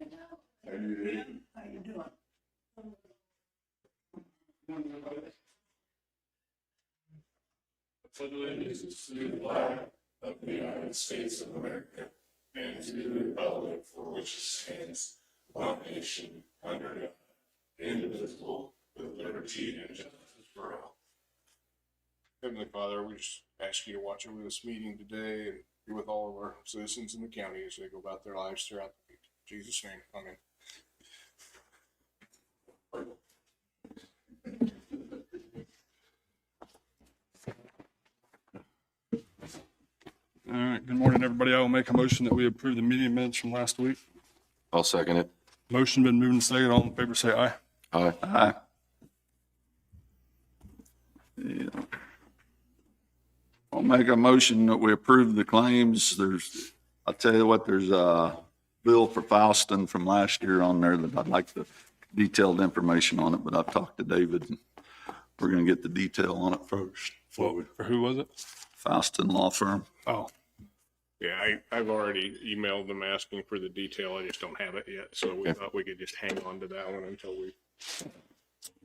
How you doing? How you doing? Pledge allegiance to the flag of the United States of America and to the republic for which it stands, one nation, under God, indivisible, with liberty and justice for all. Heavenly Father, we just ask you to watch over this meeting today and be with all of our citizens in the county as they go about their lives throughout the week. In Jesus' name, amen. All right, good morning, everybody. I will make a motion that we approve the meeting minutes from last week. I'll second it. Motion been moved and seconded. All in favor, say aye. Aye. Aye. Yeah. I'll make a motion that we approve the claims. I'll tell you what, there's a bill for Falston from last year on there that I'd like the detailed information on it, but I've talked to David and we're going to get the detail on it first. For who was it? Falston Law Firm. Oh, Yeah, I've already emailed them asking for the detail. I just don't have it yet. So we thought we could just hang on to that one until we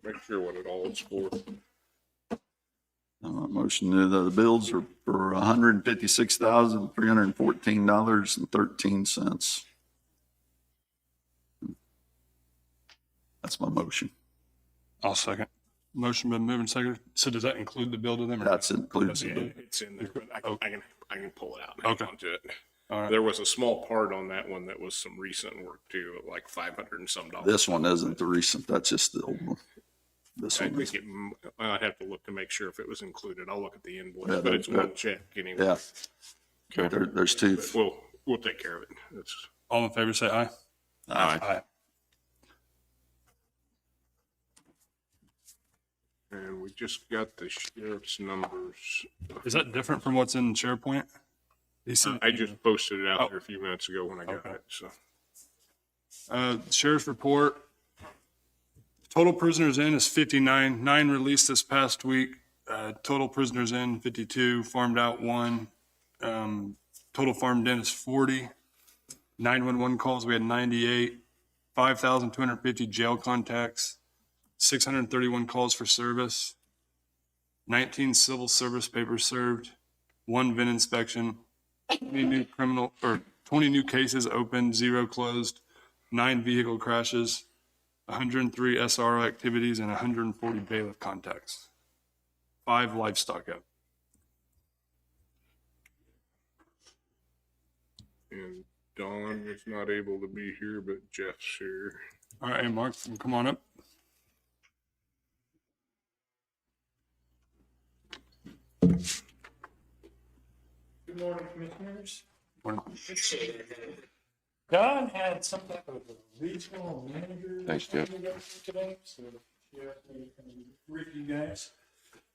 make sure what it all is for. Motion the bills are for $156,314.13. That's my motion. I'll second. Motion been moved and seconded. So does that include the bill to them? Or That's includes Yeah, the bill. it's in there, but I can pull it out and Okay. hang on to it. All right. There was a small part on that one that was some recent work too, like $500 and some dollars. This one isn't the recent, that's just the old one. This I one is, think I'd have to look to make sure if it was included. I'll look at the invoice, Yeah, but it's that- one check anyway. yeah. There's two. But we'll take care of it. All in favor, say aye. Aye. Aye. And we just got the sheriff's numbers. Is that different from what's in SharePoint? He said, I just posted it out there a few minutes ago when I got Okay. it, so. Sheriff's report. Total prisoners in is 59, 9 released this past week. Total prisoners in 52, farmed out 1. Total farmed in is 40. 911 calls, we had 98. 5,250 jail contacts. 631 calls for service. 19 civil service papers served. 1 VIN inspection. 20 new cases opened, 0 closed. 9 vehicle crashes. 103 SRO activities and 140 bailiff contacts. 5 livestock out. And Dawn was not able to be here, but Jeff's here. All right, Mark, come on up. Good morning, Commissioners. Morning. Don had some type of a regional manager. Thanks, Jeff. Today, so she asked me to brief you guys.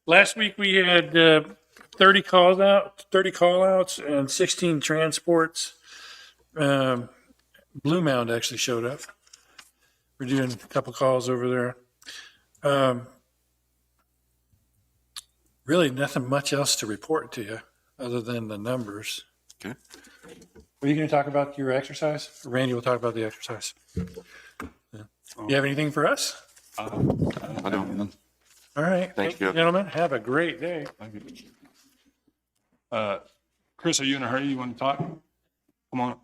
Last week we had 30 call outs and 16 transports. Blue Mound actually showed up. We're doing a couple calls over there. Really nothing much else to report to you other than the numbers. Okay. Are you going to talk about your exercise? Randy will talk about the exercise. You have anything for us? I don't. All right. Thanks, Jeff. Gentlemen, have a great day. Chris, are you in a hurry? You want to talk? Come on.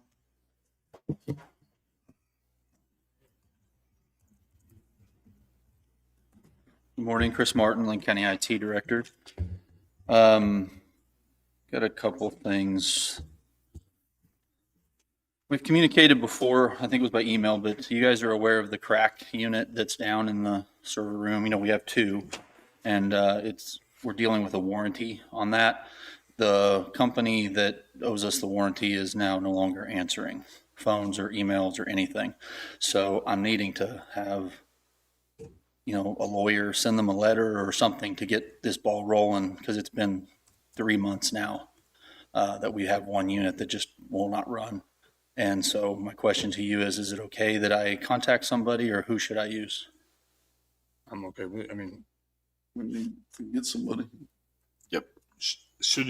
Good morning, Chris Martin, Linn County IT Director. Got a couple things. We've communicated before, I think it was by email, but you guys are aware of the crack unit that's down in the server room. You know, we have 2, and we're dealing with a warranty on that. The company that owes us the warranty is now no longer answering phones or emails or anything. So I'm needing to have a lawyer send them a letter or something to get this ball rolling, because it's been 3 months now that we have one unit that just will not run. And so my question to you is it okay that I contact somebody, or who should I use? I'm okay with it. I mean, we need to get somebody. Yep. should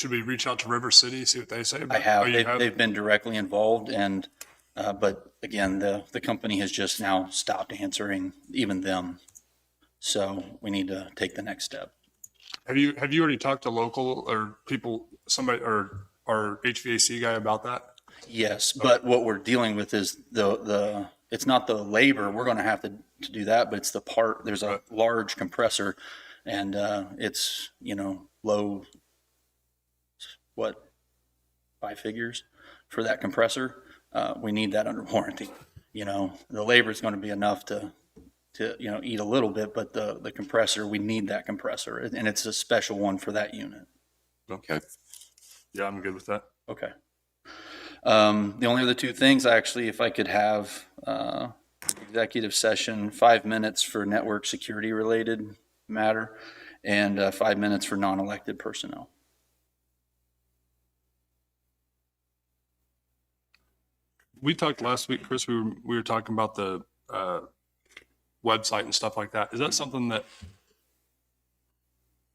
we reach out to River City, see what they say? I have. Oh, you They've been directly involved, and But again, the company has just now stopped answering even them. So we need to take the next step. Have you already talked to local or people, somebody, or our HVAC guy about that? Yes, but what we're dealing with is it's not the labor. We're going to have to do that, but it's the part. There's a large compressor and it's, low, what, 5 figures for that compressor. We need that under warranty. The labor is going to be enough to eat a little bit, but the compressor, we need that compressor, and it's a special one for that unit. Okay. Yeah, I'm good with that. Okay. The only other two things, actually, if I could have executive session, 5 minutes for network security related matter and 5 minutes for non-elected personnel. We talked last week, Chris, we were talking about the website and stuff like that. Is that something that,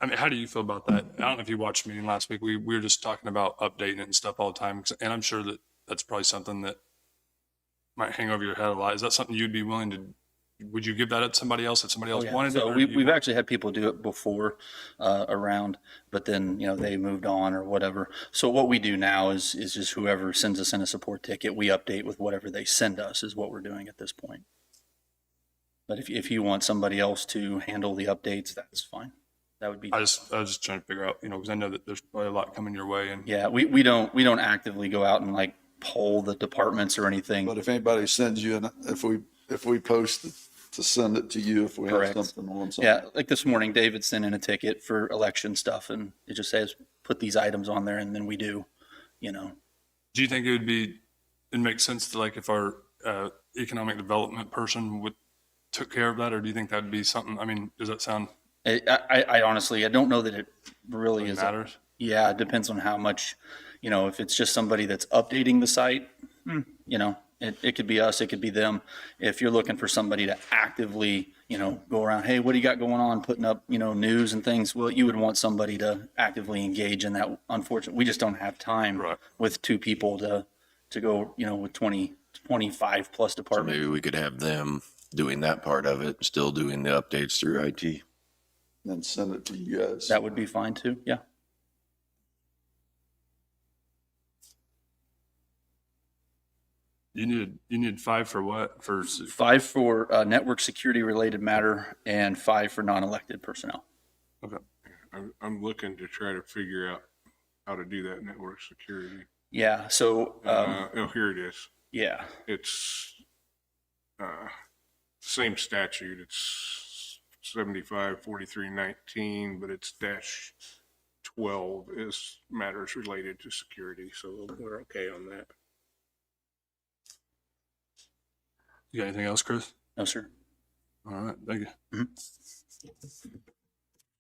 I mean, how do you feel about that? I don't know if you watched the meeting last week. We were just talking about updating it and stuff all the time. And I'm sure that that's probably something that might hang over your head a lot. Is that something you'd be willing to, would you give that up to somebody else if somebody else wanted it? So or we've actually had people do it before around, but then, they moved on or whatever. So what we do now is just whoever sends us in a support ticket, we update with whatever they send us is what we're doing at this point. But if you want somebody else to handle the updates, that's fine. That would be. I was just trying to figure out, because I know that there's probably a lot coming your way. And Yeah, we don't actively go out and like poll the departments or anything. But if anybody sends you, if we post it, to send it to you if we have Correct. something on something. Yeah, like this morning, David sent in a ticket for election stuff, and it just says put these items on there, and then we do. do you think it'd make sense to, like, if our economic development person took care of that, or do you think that'd be something, I mean, does that sound I honestly, I don't know that it really is. matters? Yeah, it depends on how much, if it's just somebody that's updating the site, it could be us, it could be them. If you're looking for somebody to actively, go around, hey, what do you got going on, putting up, news and things, well, you would want somebody to actively engage in that. Unfortunately, we just don't have time Right. with 2 people to go, with 25 plus So departments. maybe we could have them doing that part of it, still doing the updates through IT. Then send it to you guys. That would be fine too. Yeah. You need 5 for what? For 5 for network security related matter and 5 for non-elected personnel. okay. I'm looking to try to figure out how to do that network security. Yeah. So, Here it is. yeah. It's same statute. It's 75-43-19, but it's -12 is matters related to security. So we're okay on that. You got anything else, Chris? No, sir. All right, thank you.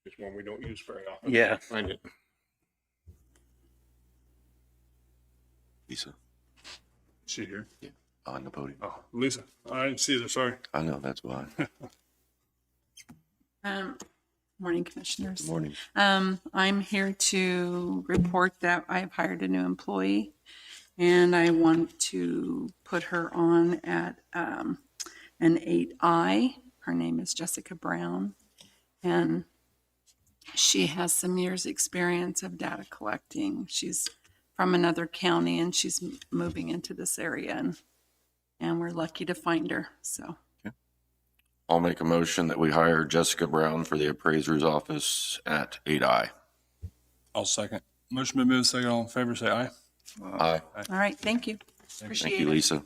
It's one we don't use very often. Yeah. Find it. Lisa, Is she here? on the podium. Oh, Lisa, I didn't see her, sorry. I know, that's why. Morning, Commissioners. Good morning. I'm here to report that I've hired a new employee, and I want to put her on at an 8I. Her name is Jessica Brown, and she has some years' experience of data collecting. She's from another county, and she's moving into this area, and we're lucky to find her, so. I'll make a motion that we hire Jessica Brown for the appraiser's office at 8I. I'll second. Motion been moved, second, all in favor, say aye. Aye. All right, thank you. Thank Appreciate you, it. Lisa.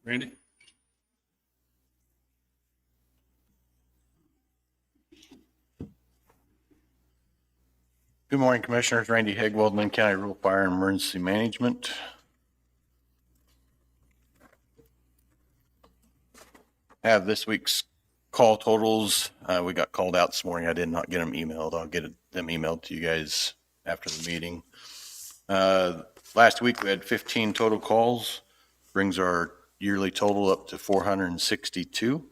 Randy? Good morning, Commissioners. Randy Higwald, Linn County Rural Fire and Emergency Management. Have this week's call totals. We got called out this morning. I did not get them emailed. I'll get them emailed to you guys after the meeting. Last week we had 15 total calls, brings our yearly total up to 462.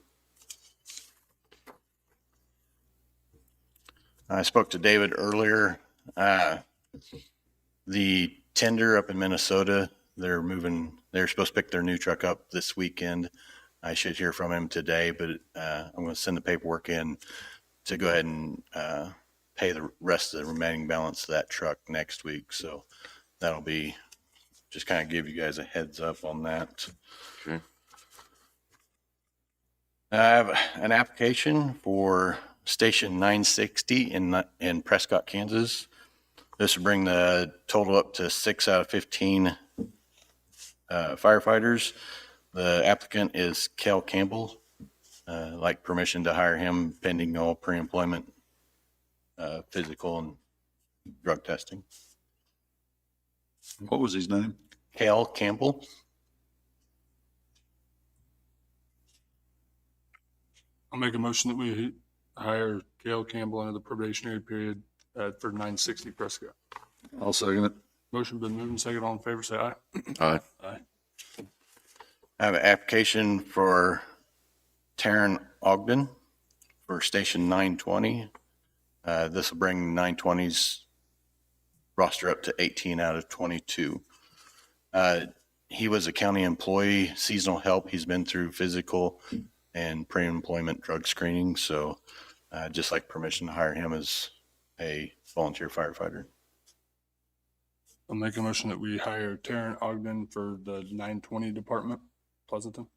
I spoke to David earlier. The tender up in Minnesota they're supposed to pick their new truck up this weekend. I should hear from him today, but I'm going to send the paperwork in to go ahead and pay the rest of the remaining balance of that truck next week. So that'll be, just kind of give you guys a heads up on that. Okay. I have an application for Station 960 in Prescott, Kansas. This will bring the total up to 6 out of 15 firefighters. The applicant is Kel Campbell. Like permission to hire him pending all pre-employment physical and drug testing. What was his name? Kel Campbell. I'll make a motion that we hire Gail Campbell under the probationary period for 960 Prescott. I'll second it. Motion been moved and second. All in favor, say aye. Aye. Aye. I have an application for Taryn Ogden for Station 920. This will bring 920's roster up to 18 out of 22. He was a county employee, seasonal help. He's been through physical and pre-employment drug screening. So just like permission to hire him as a volunteer firefighter. I'll make a motion that we hire Taryn Ogden for the 920 department, Pleasanton.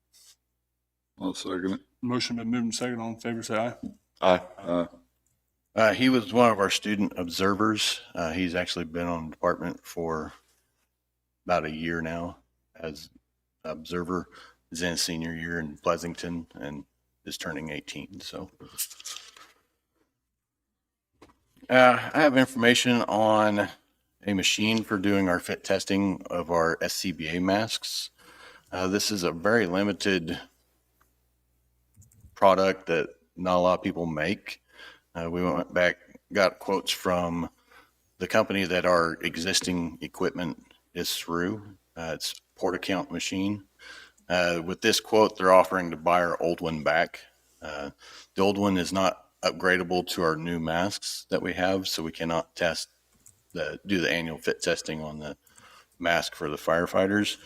I'll second it. Motion been moved and second. All in favor, say Aye. aye. He was one of our student observers. He's actually been on the department for about a year now as observer. He's in his senior year in Pleasanton and is turning 18. So I have information on a machine for doing our fit testing of our SCBA masks. This is a very limited product that not a lot of people make. We went back, got quotes from the company that our existing equipment is through. It's port account machine. With this quote, they're offering to buy our old one back. The old one is not upgradable to our new masks that we have, so we cannot do the annual fit testing on the mask for the firefighters.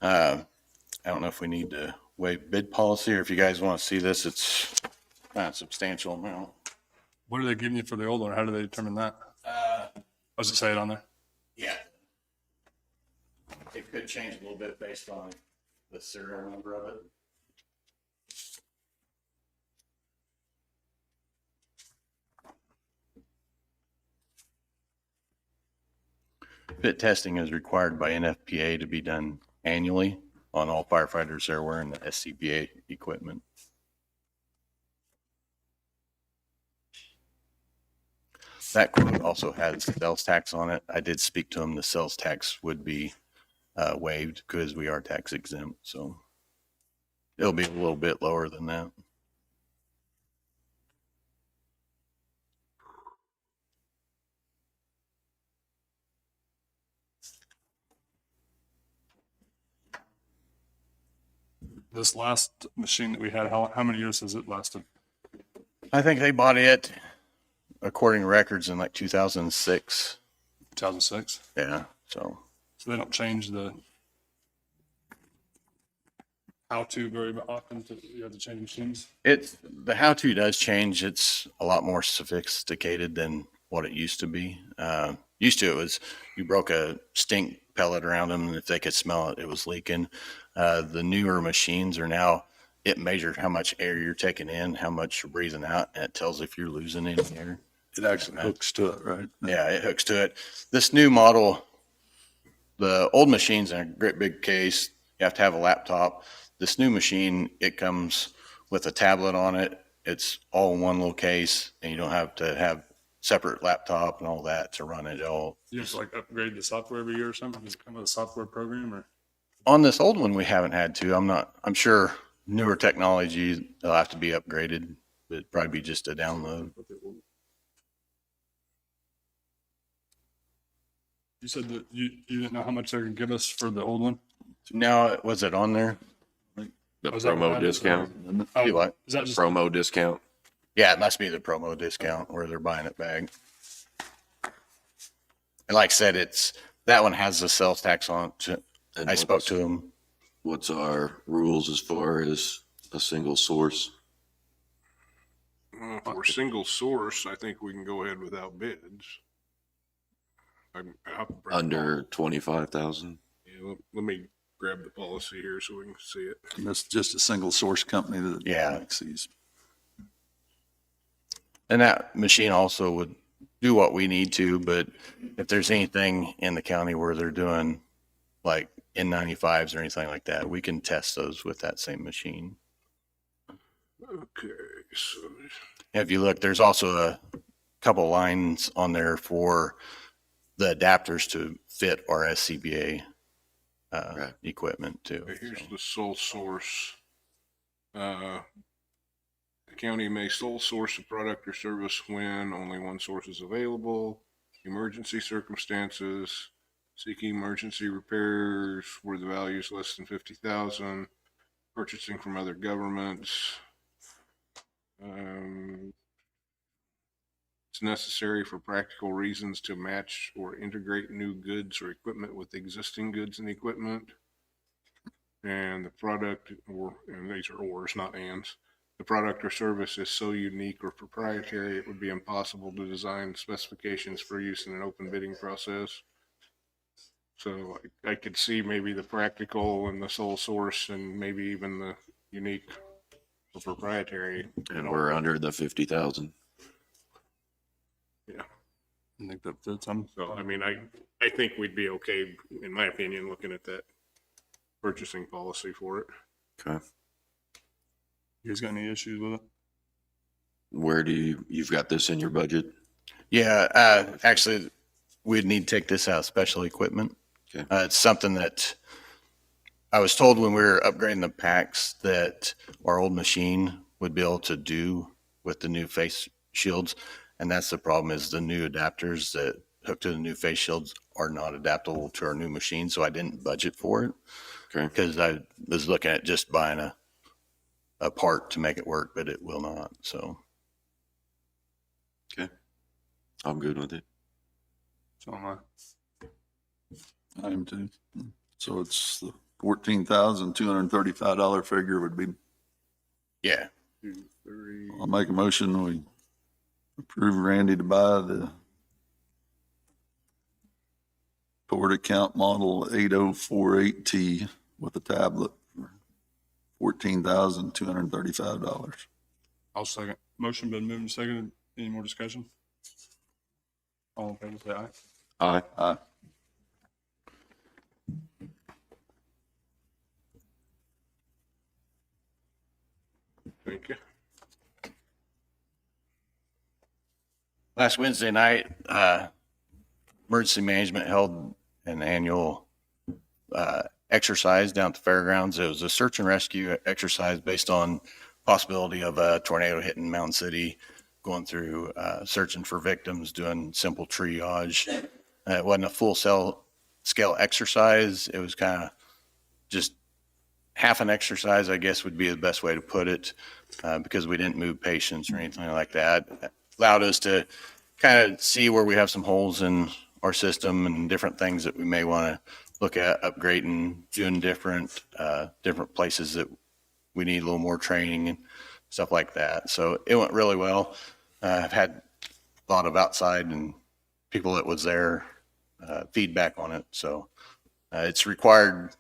I don't know if we need to waive bid policy, or if you guys want to see this, it's not a substantial amount. What are they giving you for the old one? How do they determine that? Does it say it on there? Yeah. It could change a little bit based on the serial number of it. Fit testing is required by NFPA to be done annually on all firefighters that are wearing the SCBA equipment. That quote also has sales tax on it. I did speak to him. The sales tax would be waived because we are tax exempt. So it'll be a little bit lower than that. This last machine that we had, how many years has it lasted? I think they bought it, according to records, in like 2006. 2006. Yeah. So they don't change the how-to very often. You have to change machines. the how-to does change. It's a lot more sophisticated than what it used to be. Used to, it was you broke a stink pellet around them, and if they could smell it, it was leaking. The newer machines are now, it measures how much air you're taking in, how much you're breathing out, and it tells if you're losing any air. It actually hooks to it, right? Yeah, it hooks to it. This new model, the old machine's in a great big case. You have to have a laptop. This new machine, it comes with a tablet on it. It's all in one little case, and you don't have to have separate laptop and all that to run it all. You just like upgrade the software every year or something? Does it come with a software program or? On this old one, we haven't had to. I'm sure newer technology, they'll have to be upgraded. It'd probably be just a download. You said that you didn't know how much they're gonna give us for the old one? Now, was it on there? The Was that promo what discount. Oh, You what? is that just Promo discount. Yeah, it must be the promo discount where they're buying it back. And like I said, that one has the sales tax on it And I spoke to him. What's our rules as far as a single source? If we're single source, I think we can go ahead without bids. Under 25,000? Yeah, let me grab the policy here so we can see it. And that's just a single source company that Yeah. makes these. And that machine also would do what we need to, but if there's anything in the county where they're doing like N95s or anything like that, we can test those with that same machine. Okay, so If you look, there's also a couple lines on there for the adapters to fit our SCBA Right. equipment too. okay, here's So, the sole source. The county may sole source a product or service when only one source is available, emergency circumstances, seeking emergency repairs where the value is less than 50,000, purchasing from other governments. It's necessary for practical reasons to match or integrate new goods or equipment with existing goods and equipment. And the product, and these are ors, not ands. The product or service is so unique or proprietary, it would be impossible to design specifications for use in an open bidding process. So I could see maybe the practical and the sole source and maybe even the unique or proprietary. And we're under the 50,000. Yeah. I think that fits. I'm So, I mean, I think we'd be okay, in my opinion, looking at that purchasing policy for it. Okay. You guys got any issues with it? Where do you've got this in your budget? yeah, actually, we'd need to take this out of special equipment. Okay. It's something that I was told when we were upgrading the packs that our old machine would be able to do with the new face shields. And that's the problem, is the new adapters that hook to the new face shields are not adaptable to our new machine. So I didn't budget for it. Okay. Because I was looking at just buying a part to make it work, but it will not. So I'm good with it. So am I. I am too. So it's the $14,235 figure would be, yeah, 2, 3. I'll make a motion. We approve Randy to buy the Port Account Model 8048T with a tablet for $14,235. I'll second. Motion been moved and seconded. Any more discussion? All in favor, say aye. Aye. Aye. Thank you. last Wednesday night, emergency management held an annual exercise down at the fairgrounds. It was a search and rescue exercise based on possibility of a tornado hitting Mountain City, going through searching for victims, doing simple triage. It wasn't a full scale exercise. It was kind of just half an exercise, I guess would be the best way to put it, because we didn't move patients or anything like that. It allowed us to kind of see where we have some holes in our system and different things that we may want to look at upgrading, doing different places that we need a little more training and stuff like that. So it went really well. I've had a lot of outside and people that was there feedback on it. So it's required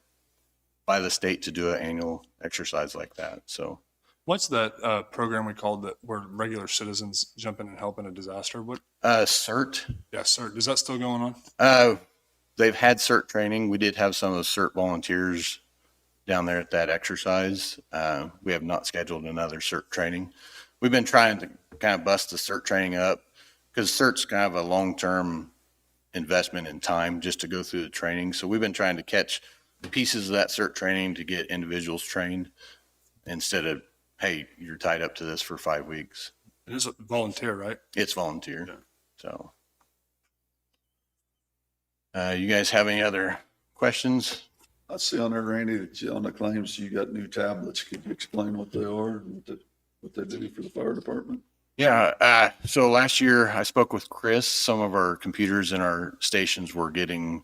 by the state to do an annual exercise like that. So What's that program we called that where regular citizens jump in and help in a disaster? What? CERT, Yeah, sir. Is that still going on? they've had CERT training. We did have some of the CERT volunteers down there at that exercise. We have not scheduled another CERT training. We've been trying to kind of bust the CERT training up because CERT's kind of a long-term investment in time just to go through the training. So we've been trying to catch pieces of that CERT training to get individuals trained instead of, hey, you're tied up to this for 5 weeks. It is a volunteer, right? It's volunteer. Yeah. So, you guys have any other questions? I see on there, Randy, that you, on the claims, you got new tablets. Could you explain what they are and what they do for the fire department? Yeah. So last year I spoke with Chris. Some of our computers in our stations were getting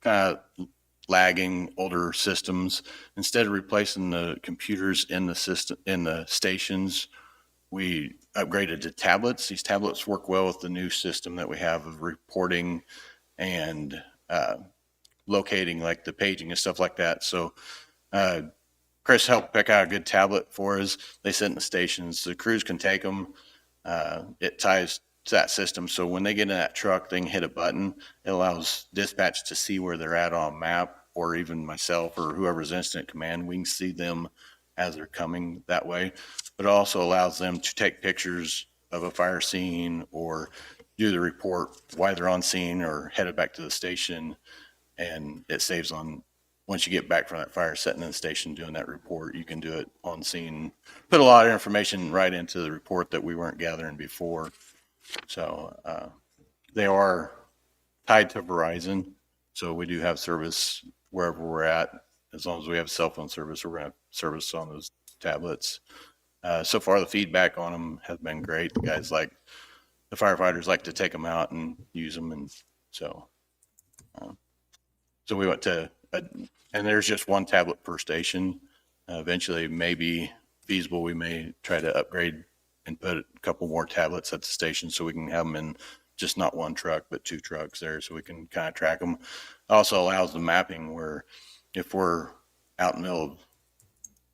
kind of lagging older systems. Instead of replacing the computers in the system, in the stations, we upgraded to tablets. These tablets work well with the new system that we have of reporting and locating, like the paging and stuff like that. So Chris helped pick out a good tablet for us. They sit in the stations. The crews can take them. It ties to that system. So when they get in that truck, they can hit a button. It allows dispatch to see where they're at on a map, or even myself or whoever's incident command. We can see them as they're coming that way. But it also allows them to take pictures of a fire scene or do the report while they're on scene or headed back to the station. And it saves on, once you get back from that fire, sitting in the station doing that report, you can do it on scene. Put a lot of information right into the report that we weren't gathering before. So they are tied to Verizon. So we do have service wherever we're at. As long as we have cell phone service, we're going to have service on those tablets. So far, the feedback on them has been great. The guys like, the firefighters like to take them out and use them. And so we went to, and there's just one tablet per station. Eventually, maybe feasible, we may try to upgrade and put a couple more tablets at the station so we can have them in just not one truck, but 2 trucks there so we can kind of track them. It also allows the mapping where if we're out in the middle of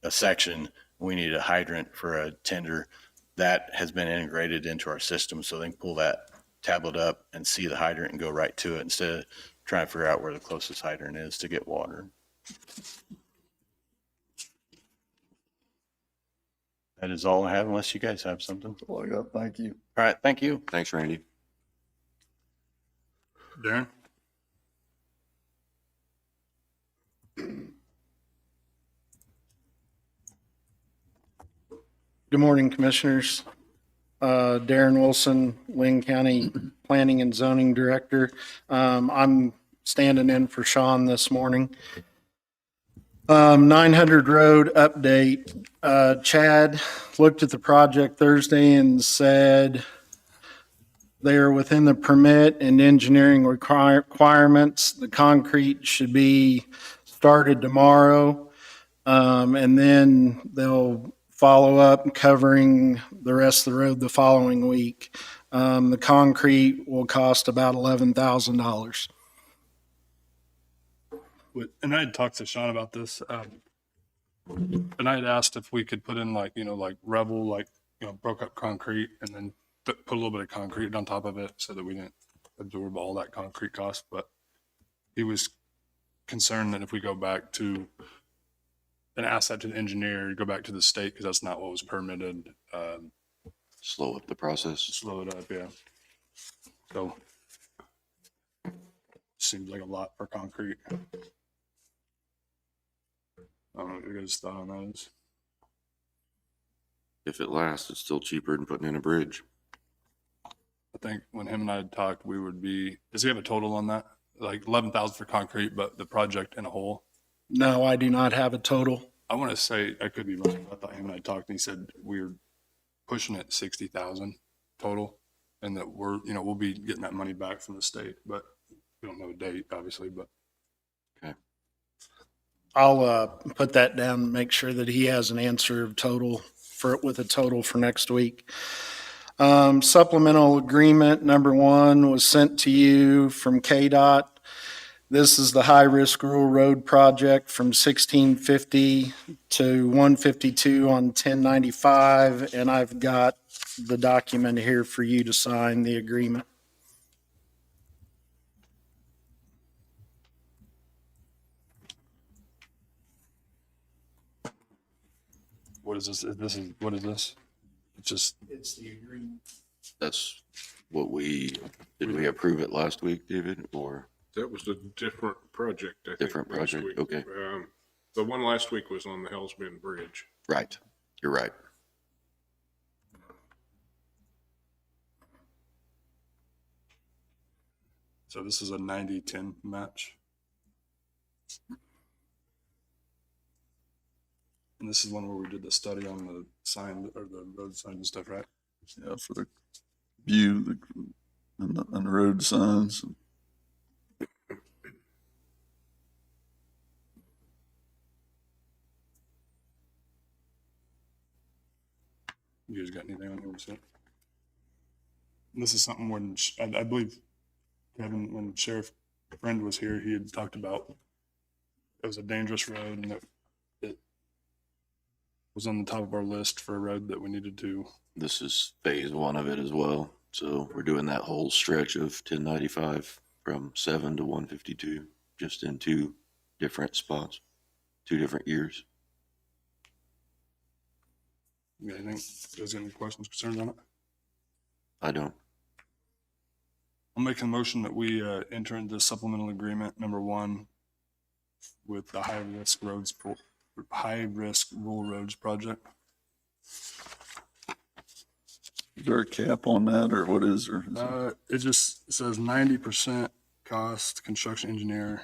a section, we need a hydrant for a tender, that has been integrated into our system so they can pull that tablet up and see the hydrant and go right to it instead of trying to figure out where the closest hydrant is to get water. That is all I have, unless you guys have something. All I got. Thank you. All right, thank you. Thanks, Randy. Darren? Good morning, Commissioners. Darren Wilson, Linn County Planning and Zoning Director. I'm standing in for Sean this morning. 900 Road update. Chad looked at the project Thursday and said they are within the permit and engineering requirements. The concrete should be started tomorrow, and then they'll follow up covering the rest of the road the following week. The concrete will cost about $11,000. And I had talked to Sean about this, and I had asked if we could put in like Rebel, broke up concrete and then put a little bit of concrete on top of it so that we didn't absorb all that concrete cost. But he was concerned that if we go back to an asset to the engineer, go back to the state, because that's not what was permitted, Slow up the process. slow it up, yeah. So seems like a lot for concrete. I don't know what your guys' thought on that is. If it lasts, it's still cheaper than putting in a bridge. I think when him and I had talked, we would be, does he have a total on that? Like 11,000 for concrete, but the project in a whole? No, I do not have a total. I want to say, I could be wrong. I thought him and I talked and he said we were pushing it 60,000 total, and that we'll be getting that money back from the state, but we don't know a date, obviously, but. I'll put that down and make sure that he has an answer of total with a total for next week. Supplemental agreement number 1 was sent to you from KDOT. This is the high-risk rural road project from 1650 to 152 on 1095, and I've got the document here for you to sign the agreement. What is this? What is this? It's just, It's the agreement. That's what did we approve it last week, David, or That was a different project, I think. different last project? week. Okay, The one last week was on the Hells Bend Bridge. right. You're right. so this is a 90-10 match. And this is one where we did the study on the sign or the road signs and stuff, right? Yeah, for the view and the road signs. You guys got anything on here? With it? This is something when, I believe, Kevin, when Sheriff Friend was here, he had talked about it was a dangerous road and it was on the top of our list for a road that we needed to. This is phase one of it as well. So we're doing that whole stretch of 1095 from 7 to 152, just in 2 different spots, 2 different years. You got anything? You guys got any questions, concerns on it? I don't. I'll make a motion that we enter into supplemental agreement number 1 with the high risk rural roads project. Is there a cap on that, or what is there? It just says 90% cost, construction engineer.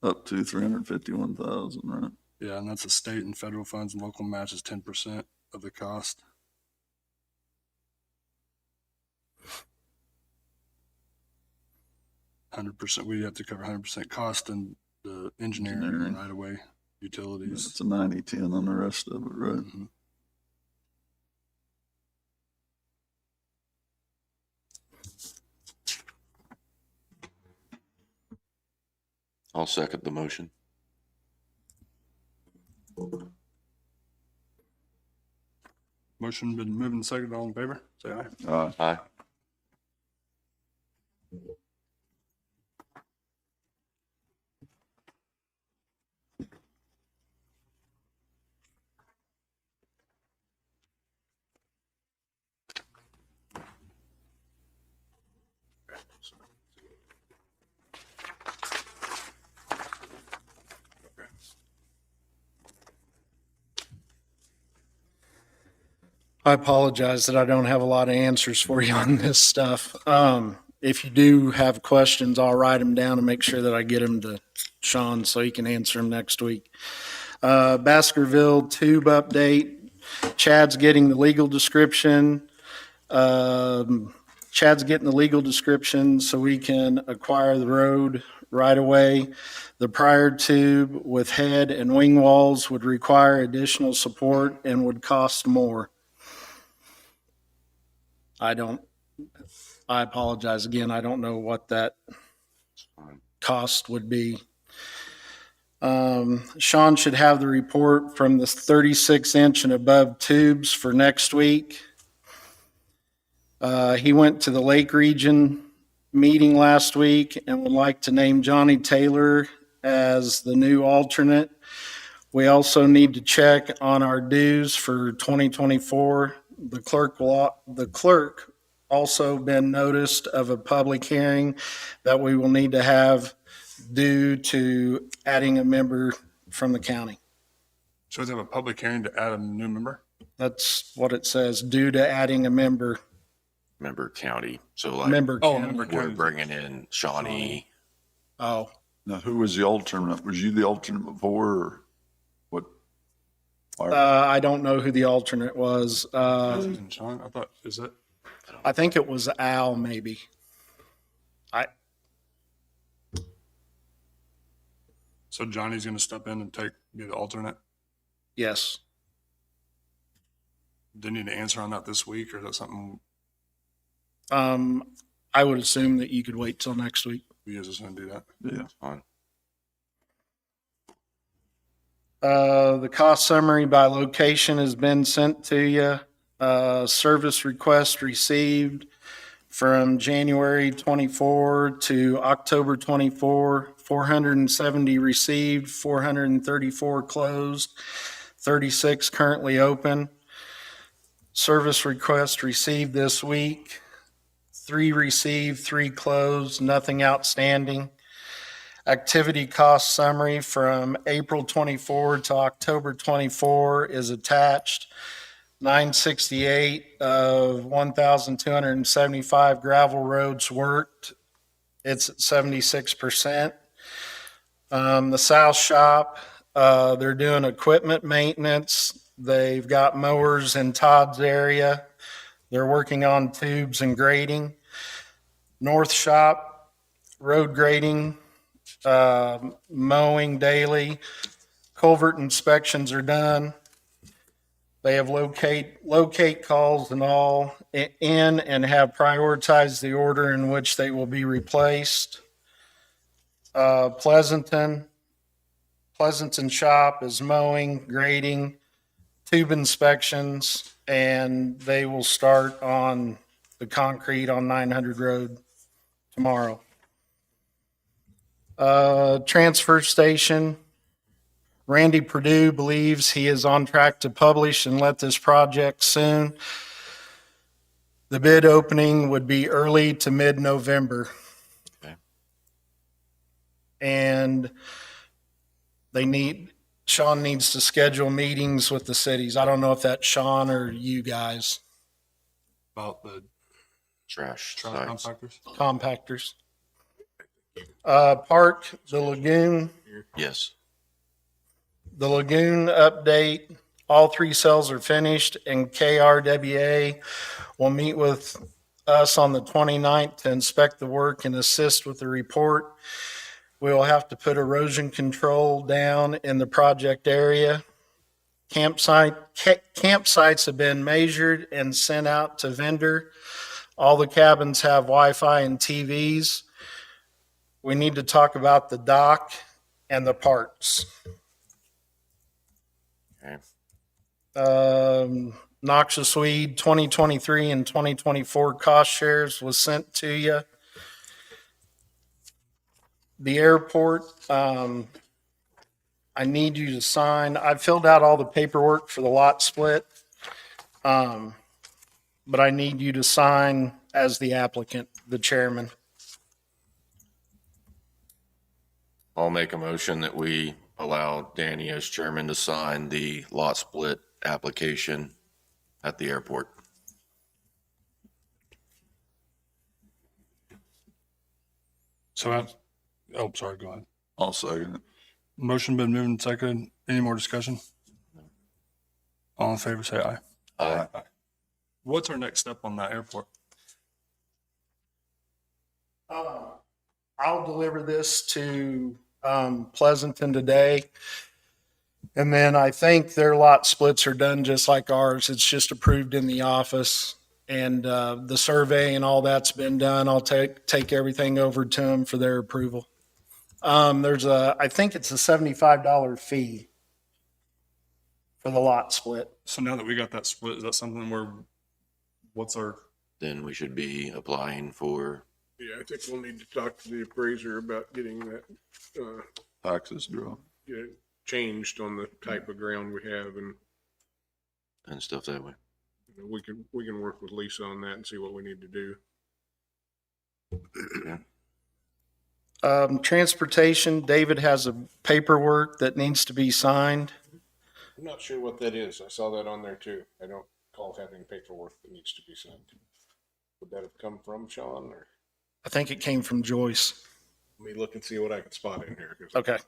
Up to 351,000, right? Yeah, and that's the state and federal funds, and local match is 10% of the cost. We have to cover 100% cost and the engineering right away, utilities. It's a 90-10 on the rest of it, right? Mm-hmm. I'll second the motion. Motion been moved and seconded. All in favor? Say aye. Aye. I apologize that I don't have a lot of answers for you on this stuff. If you do have questions, I'll write them down and make sure that I get them to Sean so he can answer them next week. Baskerville tube update. Chad's getting the legal description. Chad's getting the legal description so we can acquire the road right away. The prior tube with head and wing walls would require additional support and would cost more. I apologize again. I don't know what that cost would be. Sean should have the report from the 36-inch and above tubes for next week. He went to the Lake Region meeting last week and would like to name Johnny Taylor as the new alternate. We also need to check on our dues for 2024. The clerk also been noticed of a public hearing that we will need to have due to adding a member from the county. So we have a public hearing to add a new member? That's what it says, due to adding a member. Member county. So like Member Oh, county. member we're county. bringing in Shawnee. Oh, Now, who was the alternate? Was you the alternate before, or what? I don't know who the alternate was. And Sean, I thought, is it? I think it was Al, maybe. So Johnny's going to step in and be the alternate? Yes. Do you need to answer on that this week, or is that something I would assume that you could wait till next week. you guys just going to do that? Yeah. Fine. The cost summary by location has been sent to you. Service request received from January 24 to October 24, 470 received, 434 closed, 36 currently open. Service request received this week, 3 received, 3 closed, nothing outstanding. Activity cost summary from April 24 to October 24 is attached. 968 of 1,275 gravel roads worked. It's at 76%. The South Shop, they're doing equipment maintenance. They've got mowers in Todd's area. They're working on tubes and grading. North Shop, road grading, mowing daily. Culvert inspections are done. They have locate calls and all in and have prioritized the order in which they will be replaced. Pleasanton Shop is mowing, grading, tube inspections, and they will start on the concrete on 900 Road tomorrow. Transfer station, Randy Purdue believes he is on track to publish and let this project soon. The bid opening would be early to mid-November. Okay. And Sean needs to schedule meetings with the cities. I don't know if that's Sean or you guys, About the Trash trash sites. compactors. compactors. Park, the lagoon Yes. update. All 3 cells are finished, and KRWA will meet with us on the 29th to inspect the work and assist with the report. We will have to put erosion control down in the project area. Campsites have been measured and sent out to vendor. All the cabins have Wi-Fi and TVs. We need to talk about the dock and the parks. Okay. Noxious weed 2023 and 2024 cost shares was sent to you. The airport, I need you to sign. I filled out all the paperwork for the lot split. But I need you to sign as the applicant, the chairman. I'll make a motion that we allow Danny as chairman to sign the lot split application at the airport. So, sorry, go ahead. I'll second it. Motion been moved and seconded. Any more discussion? All in favor, say aye. Aye. What's our next step on that airport? I'll deliver this to Pleasanton today. And then I think their lot splits are done just like ours. It's just approved in the office. And the survey and all that's been done. I'll take everything over to them for their approval. I think it's a $75 fee for the lot split. So now that we got that split, is that something where, what's our, Then we should be applying for, Yeah, I think we'll need to talk to the appraiser about getting that, Taxes draw. get it changed on the type of ground we have, and stuff that way. you know, we can work with Lisa on that and see what we need to do. Transportation, David has a paperwork that needs to be signed. I'm not sure what that is. I saw that on there too. I don't recall having paperwork that needs to be signed. Would that have come from Sean, or I think it came from Joyce. let me look and see what I can spot in here? 'Cause Okay.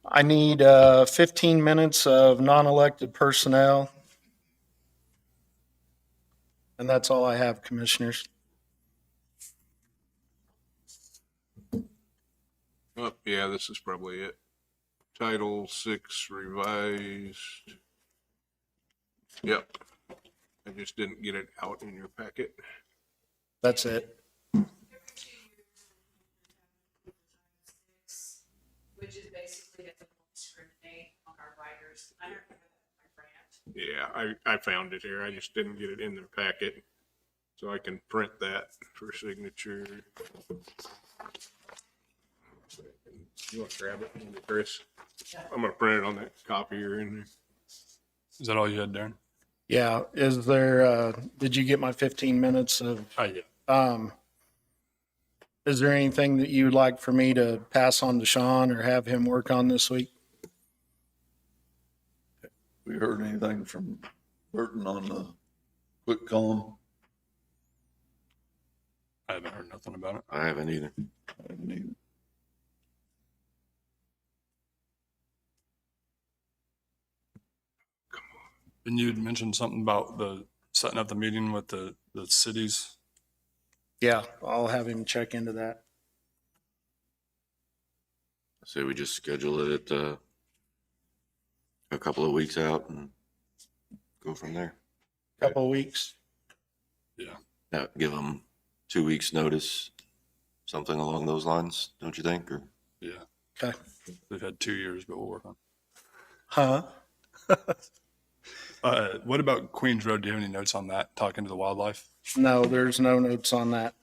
I need 15 minutes of non-elected personnel. And that's all I have, commissioners. Oh, yeah, this is probably it. Title 6 revised. Yep. I just didn't get it out in your packet. That's it. Which is basically that they won't discriminate on our writers. I don't remember that in my grant. Yeah, I found it here. I just didn't get it in their packet. So I can print that for signature. You want to grab it, Chris? I'm going to print it on that copier in there. is that all you had, Darren? Yeah, is there, did you get my 15 minutes of, Yeah. is there anything that you'd like for me to pass on to Sean or have him work on this week? We heard anything from Burton on the quick calm? I haven't heard nothing about it. I haven't either. I haven't either. And you had mentioned something about the setting up the meeting with the cities. Yeah, I'll have him check into that. So we just schedule it at the a couple of weeks out and go from there. Couple of weeks. Give them 2 weeks notice, something along those lines, don't you think? Or Yeah. Okay. They've had 2 years, but we'll work on. Huh? What about Queens Road? Do you have any notes on that? Talking to the wildlife? No, there's no notes on that.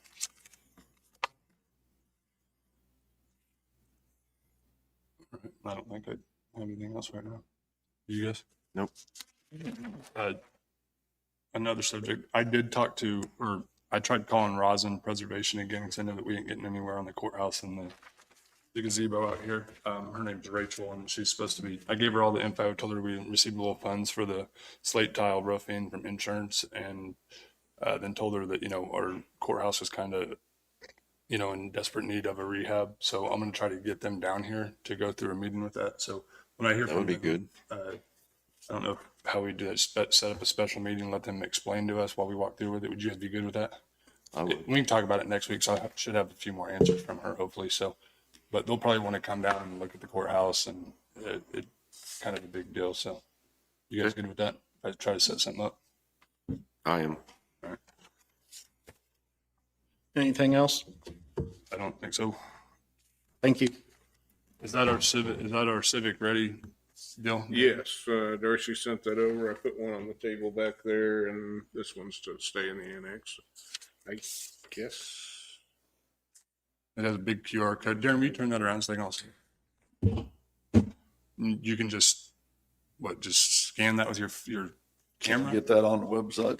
I don't think I have anything else right now. You guys? nope. Another subject. I did talk to, or I tried calling Rosin Preservation again because I know that we ain't getting anywhere on the courthouse and the gazebo out here. Her name's Rachel, and she's supposed to be. I gave her all the info. Told her we received a little funds for the slate tile roofing from insurance, and then told her that our courthouse was kind of in desperate need of a rehab. So I'm going to try to get them down here to go through a meeting with that. So when I hear That from would be them, good. I don't know how we do that. Set up a special meeting, let them explain to us while we walk through with it. Would you be good with that? I would. We can talk about it next week. So I should have a few more answers from her, hopefully. So, but they'll probably want to come down and look at the courthouse, and it's kind of a big deal. So, you guys good with that? If I try to set something up. I am. Anything else? I don't think so. Thank you. Is that our civic ready deal? Yes, Darcy sent that over. I put one on the table back there, and this one's to stay in the annex. I guess. It has a big QR code. Darren, will you turn that around so they can all see? You can just scan that with your camera? Get that on the website.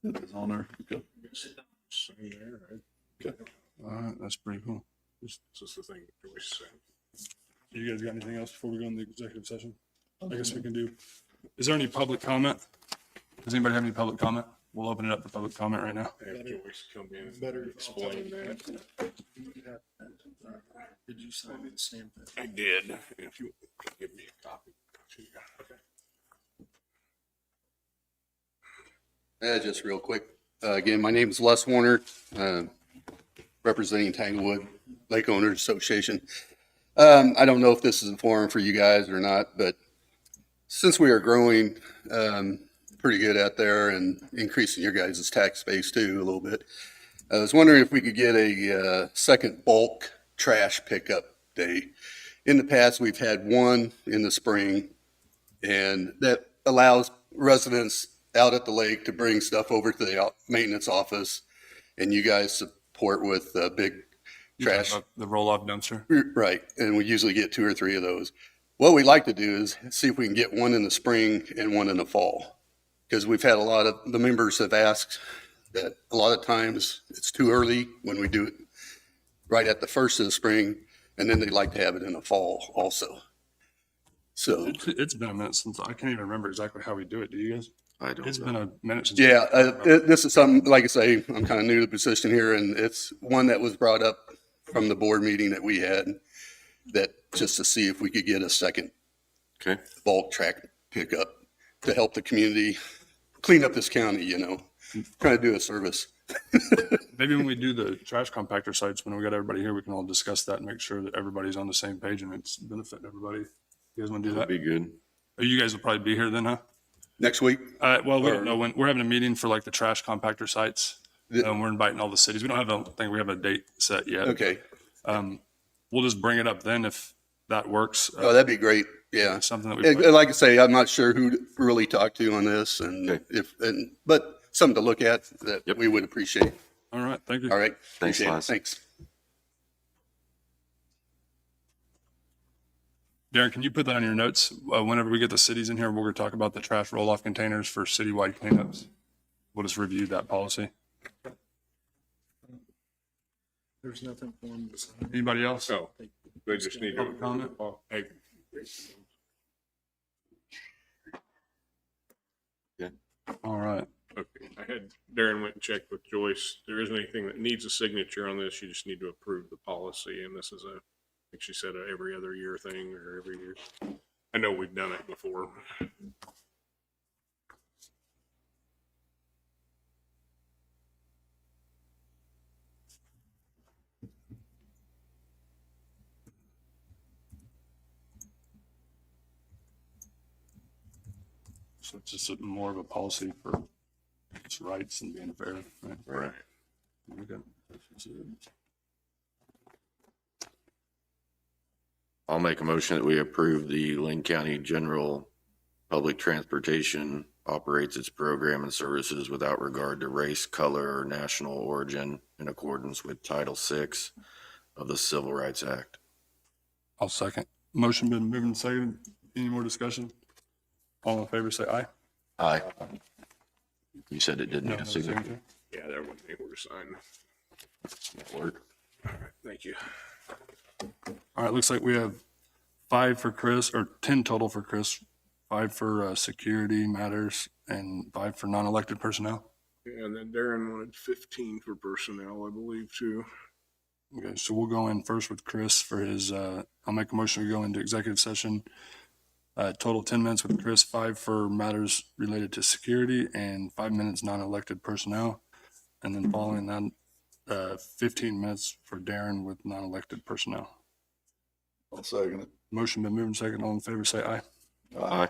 It is on there. Okay. Same there, right? Okay. All right, that's pretty cool. This is the thing that Joyce said. You guys got anything else before we go into the executive session? I guess we can do. Is there any public comment? Does anybody have any public comment? We'll open it up for public comment right now. Have Joyce come in and explain that. Did you sign it, stamp it? I did. If you give me a copy. Okay. Just real quick. Again, my name is Les Warner, representing Tanglewood Lake Owners Association. I don't know if this is a forum for you guys or not, but since we are growing pretty good out there and increasing your guys' tax base too a little bit, I was wondering if we could get a second bulk trash pickup day. In the past, we've had one in the spring, and that allows residents out at the lake to bring stuff over to the maintenance office, and you guys support with big trash. The roll-off dumpster. Right, and we usually get 2 or 3 of those. What we'd like to do is see if we can get one in the spring and one in the fall, because we've had a lot of, the members have asked that a lot of times it's too early when we do it right at the first of the spring, and then they'd like to have it in the fall also. So, It's been a minute since I can't even remember exactly how we do it. Do you guys? I don't It's know. been a minute since. yeah, this is something, like I say, I'm kind of new to the position here, and it's one that was brought up from the board meeting that we had, that just to see if we could get a second Okay. bulk track pickup to help the community clean up this county, trying to do a service. Maybe when we do the trash compactor sites, when we got everybody here, we can all discuss that and make sure that everybody's on the same page and it's benefiting everybody. You guys want to do That'd that? be good. You guys will probably be here then, huh? Next week? Well, we don't know when. We're having a meeting for like the trash compactor sites. The- We're inviting all the cities. We don't have we have a date set yet. Okay. We'll just bring it up then if that works. Oh, that'd be great. Yeah. Something that we. And like I say, I'm not sure who to really talk to on this and Okay. but something to look at that Yep. we would appreciate. All right. Thank you. All right. Thanks, Appreciate it. Les. Thanks. Darren, can you put that on your notes? Whenever we get the cities in here, we're going to talk about the trash roll-off containers for citywide cleanups. We'll just review that policy. There's nothing for them to sign. Anybody else? So they just need Public comment? Hey, All right. okay. I had Darren went and checked with Joyce. There isn't anything that needs a signature on this. You just need to approve the policy. And this is I think she said every other year thing or every year. I know we've done it before. So it's just more of a policy for its rights and being fair. Right. Right. Okay. I'll make a motion that we approve the Linn County General Public Transportation operates its program and services without regard to race, color, or national origin in accordance with Title VI of the Civil Rights Act. I'll second. Motion been moved and seconded. Any more discussion? All in favor, say aye. Aye. You said it didn't No, need a no signature. signature. Yeah, there wasn't anywhere to sign. Work. Thank you. All right, looks like we have 5 for Chris, or 10 total for Chris, 5 for security matters, and 5 for non-elected personnel. And then Darren wanted 15 for personnel, I believe, too. Okay, so we'll go in first with Chris for his, I'll make a motion to go into executive session. Total 10 minutes with Chris, 5 for matters related to security, and 5 minutes non-elected personnel. And then following that, 15 minutes for Darren with non-elected personnel. I'll second it. Motion been moved and second. All in favor, say aye. Aye.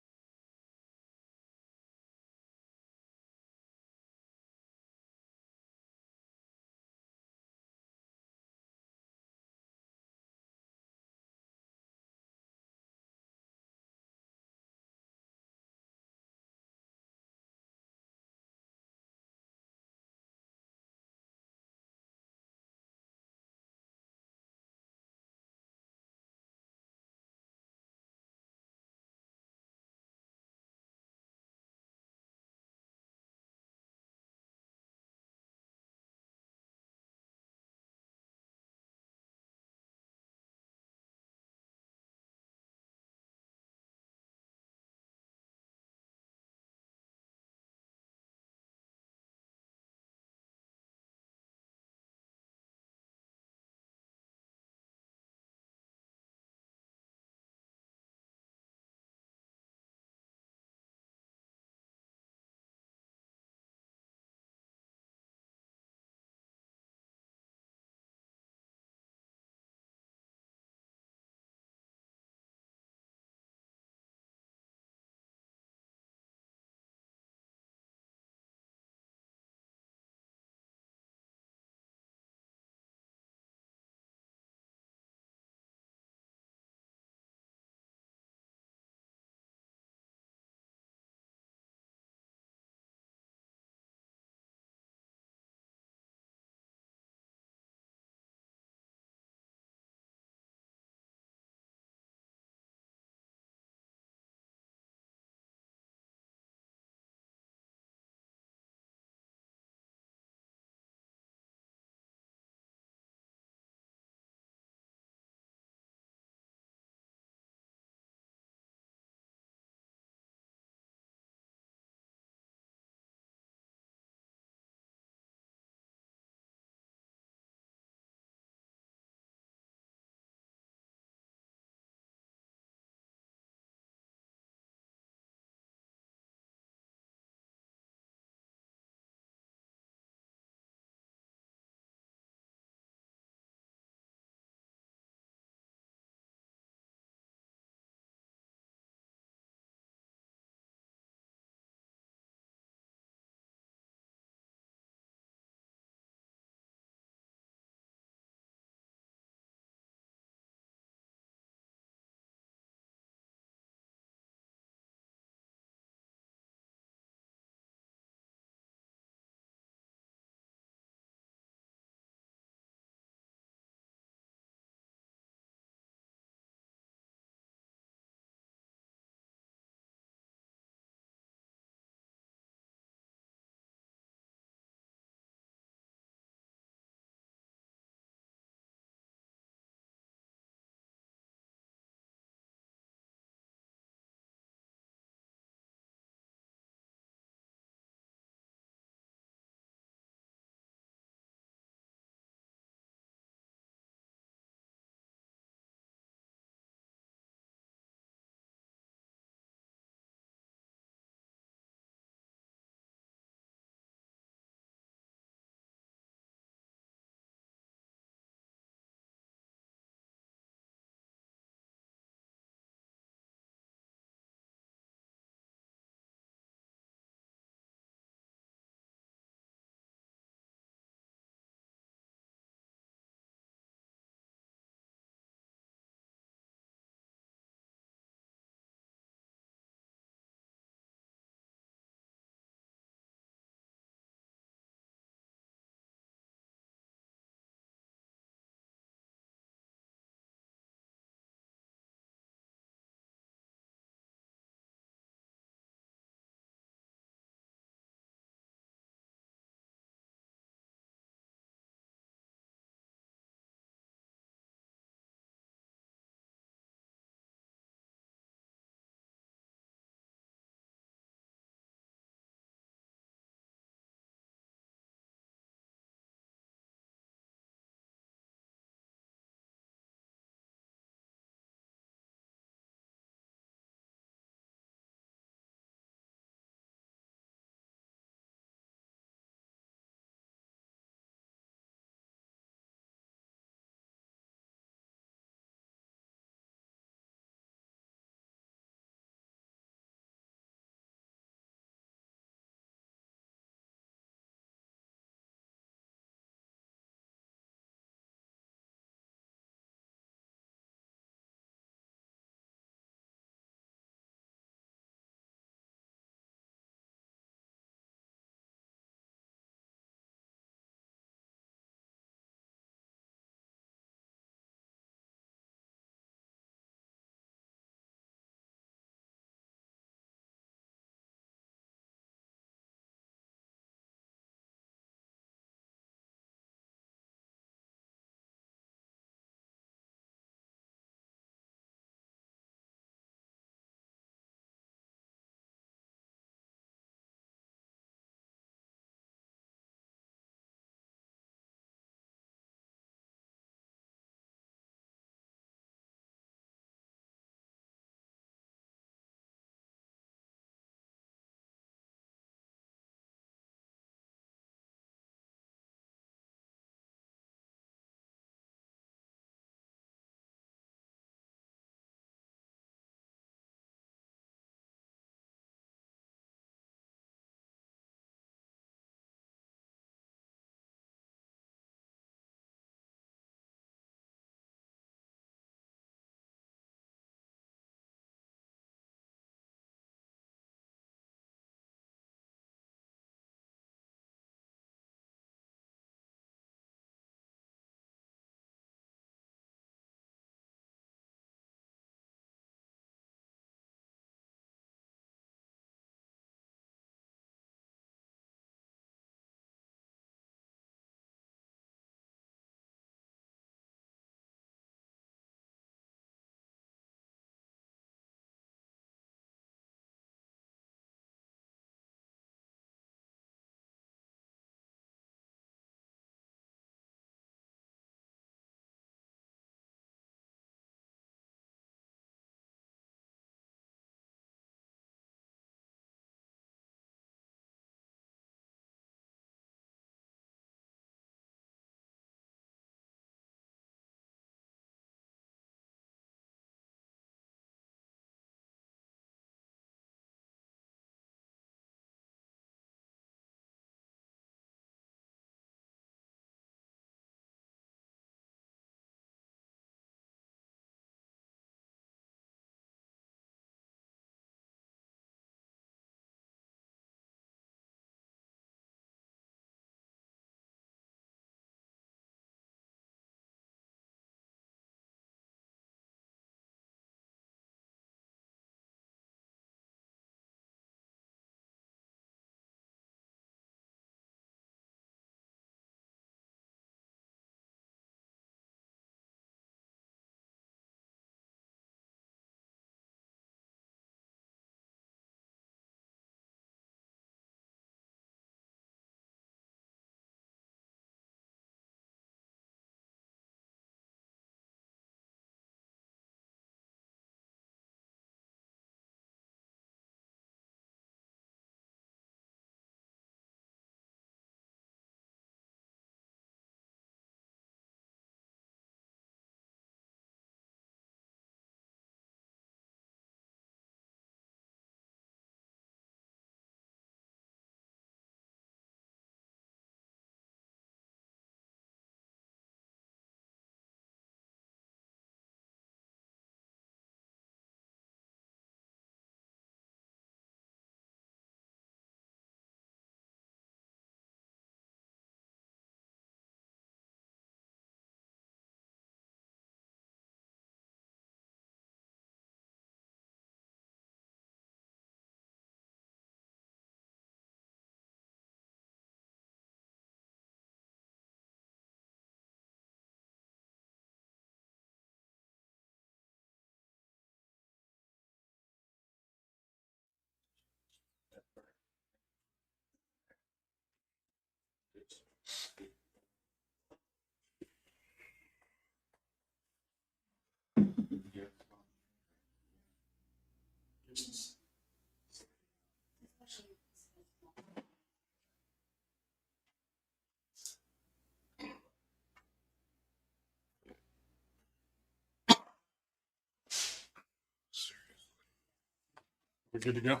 We're good to go?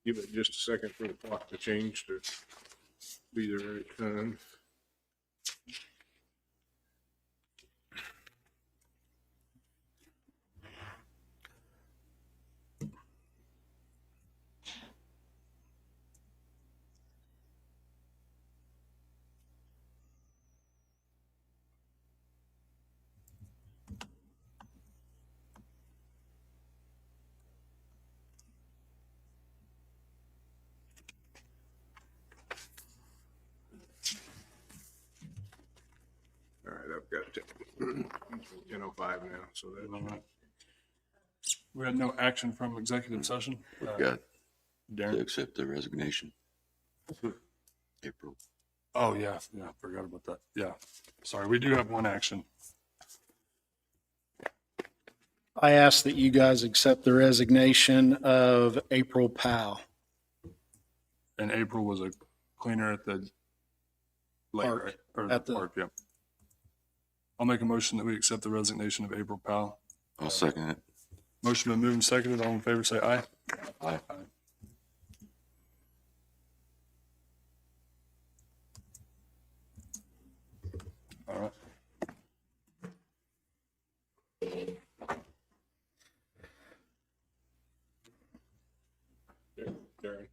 Give it just a second for the clock to change to be the right time. All right, I've got 10:05 now, so All that's right. We had no action from executive session. Got to Darren? accept the resignation. April. Oh, yeah, forgot about that. Yeah, sorry, we do have one action. I ask that you guys accept the resignation of April Powell. And April was a cleaner at the lake, Park. right? Or At the- park, yeah. I'll make a motion that we accept the resignation of April Powell. I'll second it. Motion been moved and seconded. All in favor, say aye. Aye. All right. Darren.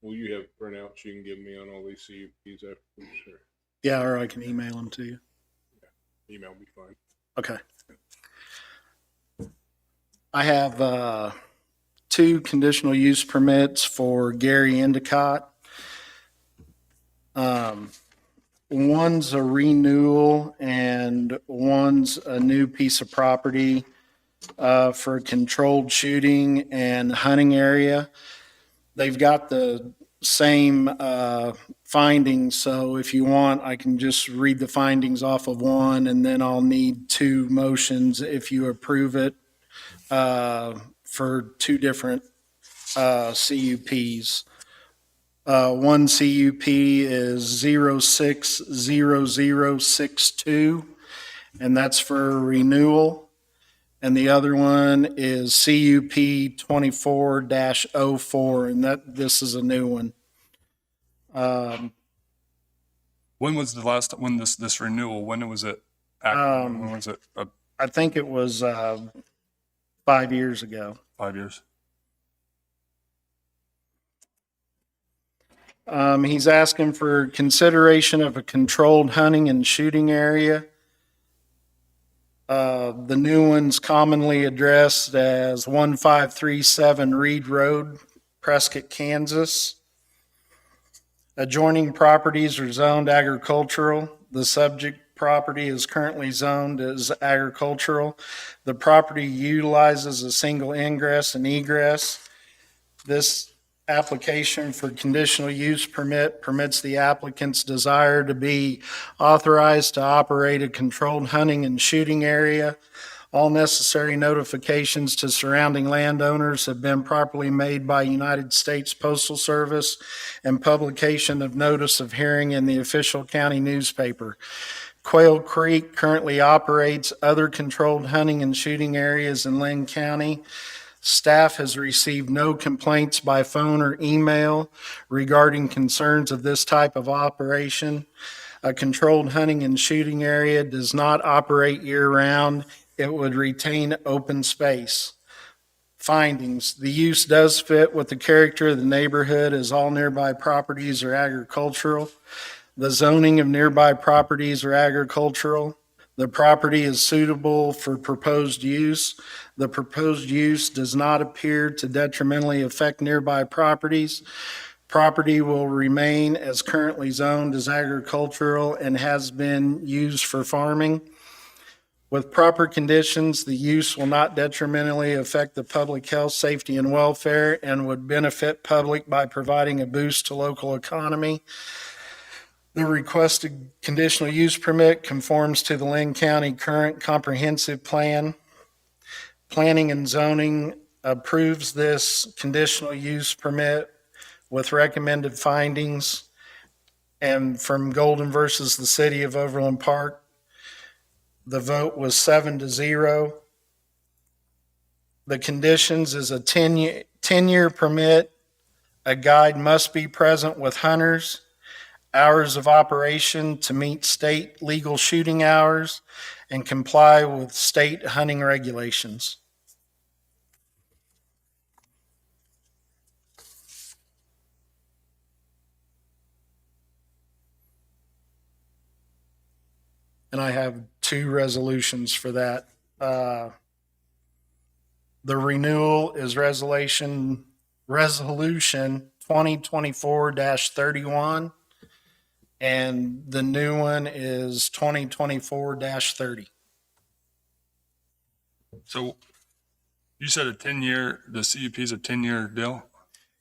Will you have printouts you can give me on all these CUPs afterwards, or Yeah, or I can email them to you. email me fine? Okay. I have 2 conditional use permits for Gary Endicott. One's a renewal and one's a new piece of property for a controlled shooting and hunting area. They've got the same findings, so if you want, I can just read the findings off of one, and then I'll need 2 motions if you approve it for 2 different CUPs. One CUP is 060062, and that's for renewal. And the other one is CUP 24-04, and this is a new one. When was the last, when this renewal, when was it active? When was it? I think it was 5 years ago. 5 years? He's asking for consideration of a controlled hunting and shooting area. The new one's commonly addressed as 1537 Reed Road, Prescott, Kansas. Adjoining properties are zoned agricultural. The subject property is currently zoned as agricultural. The property utilizes a single ingress and egress. This application for conditional use permit permits the applicant's desire to be authorized to operate a controlled hunting and shooting area. All necessary notifications to surrounding landowners have been properly made by United States Postal Service and publication of notice of hearing in the official county newspaper. Quail Creek currently operates other controlled hunting and shooting areas in Linn County. Staff has received no complaints by phone or email regarding concerns of this type of operation. A controlled hunting and shooting area does not operate year-round. It would retain open space. Findings: the use does fit with the character of the neighborhood as all nearby properties are agricultural. The zoning of nearby properties are agricultural. The property is suitable for proposed use. The proposed use does not appear to detrimentally affect nearby properties. Property will remain as currently zoned as agricultural and has been used for farming. With proper conditions, the use will not detrimentally affect the public health, safety, and welfare and would benefit public by providing a boost to local economy. The requested conditional use permit conforms to the Linn County current comprehensive plan. Planning and zoning approves this conditional use permit with recommended findings. And from Golden versus the City of Overland Park, the vote was 7-0. The conditions is a 10-year permit. A guide must be present with hunters. Hours of operation to meet state legal shooting hours and comply with state hunting regulations. And I have two resolutions for that. The renewal is resolution 2024-31, and the new one is 2024-30. So you said the CUP is a 10-year deal?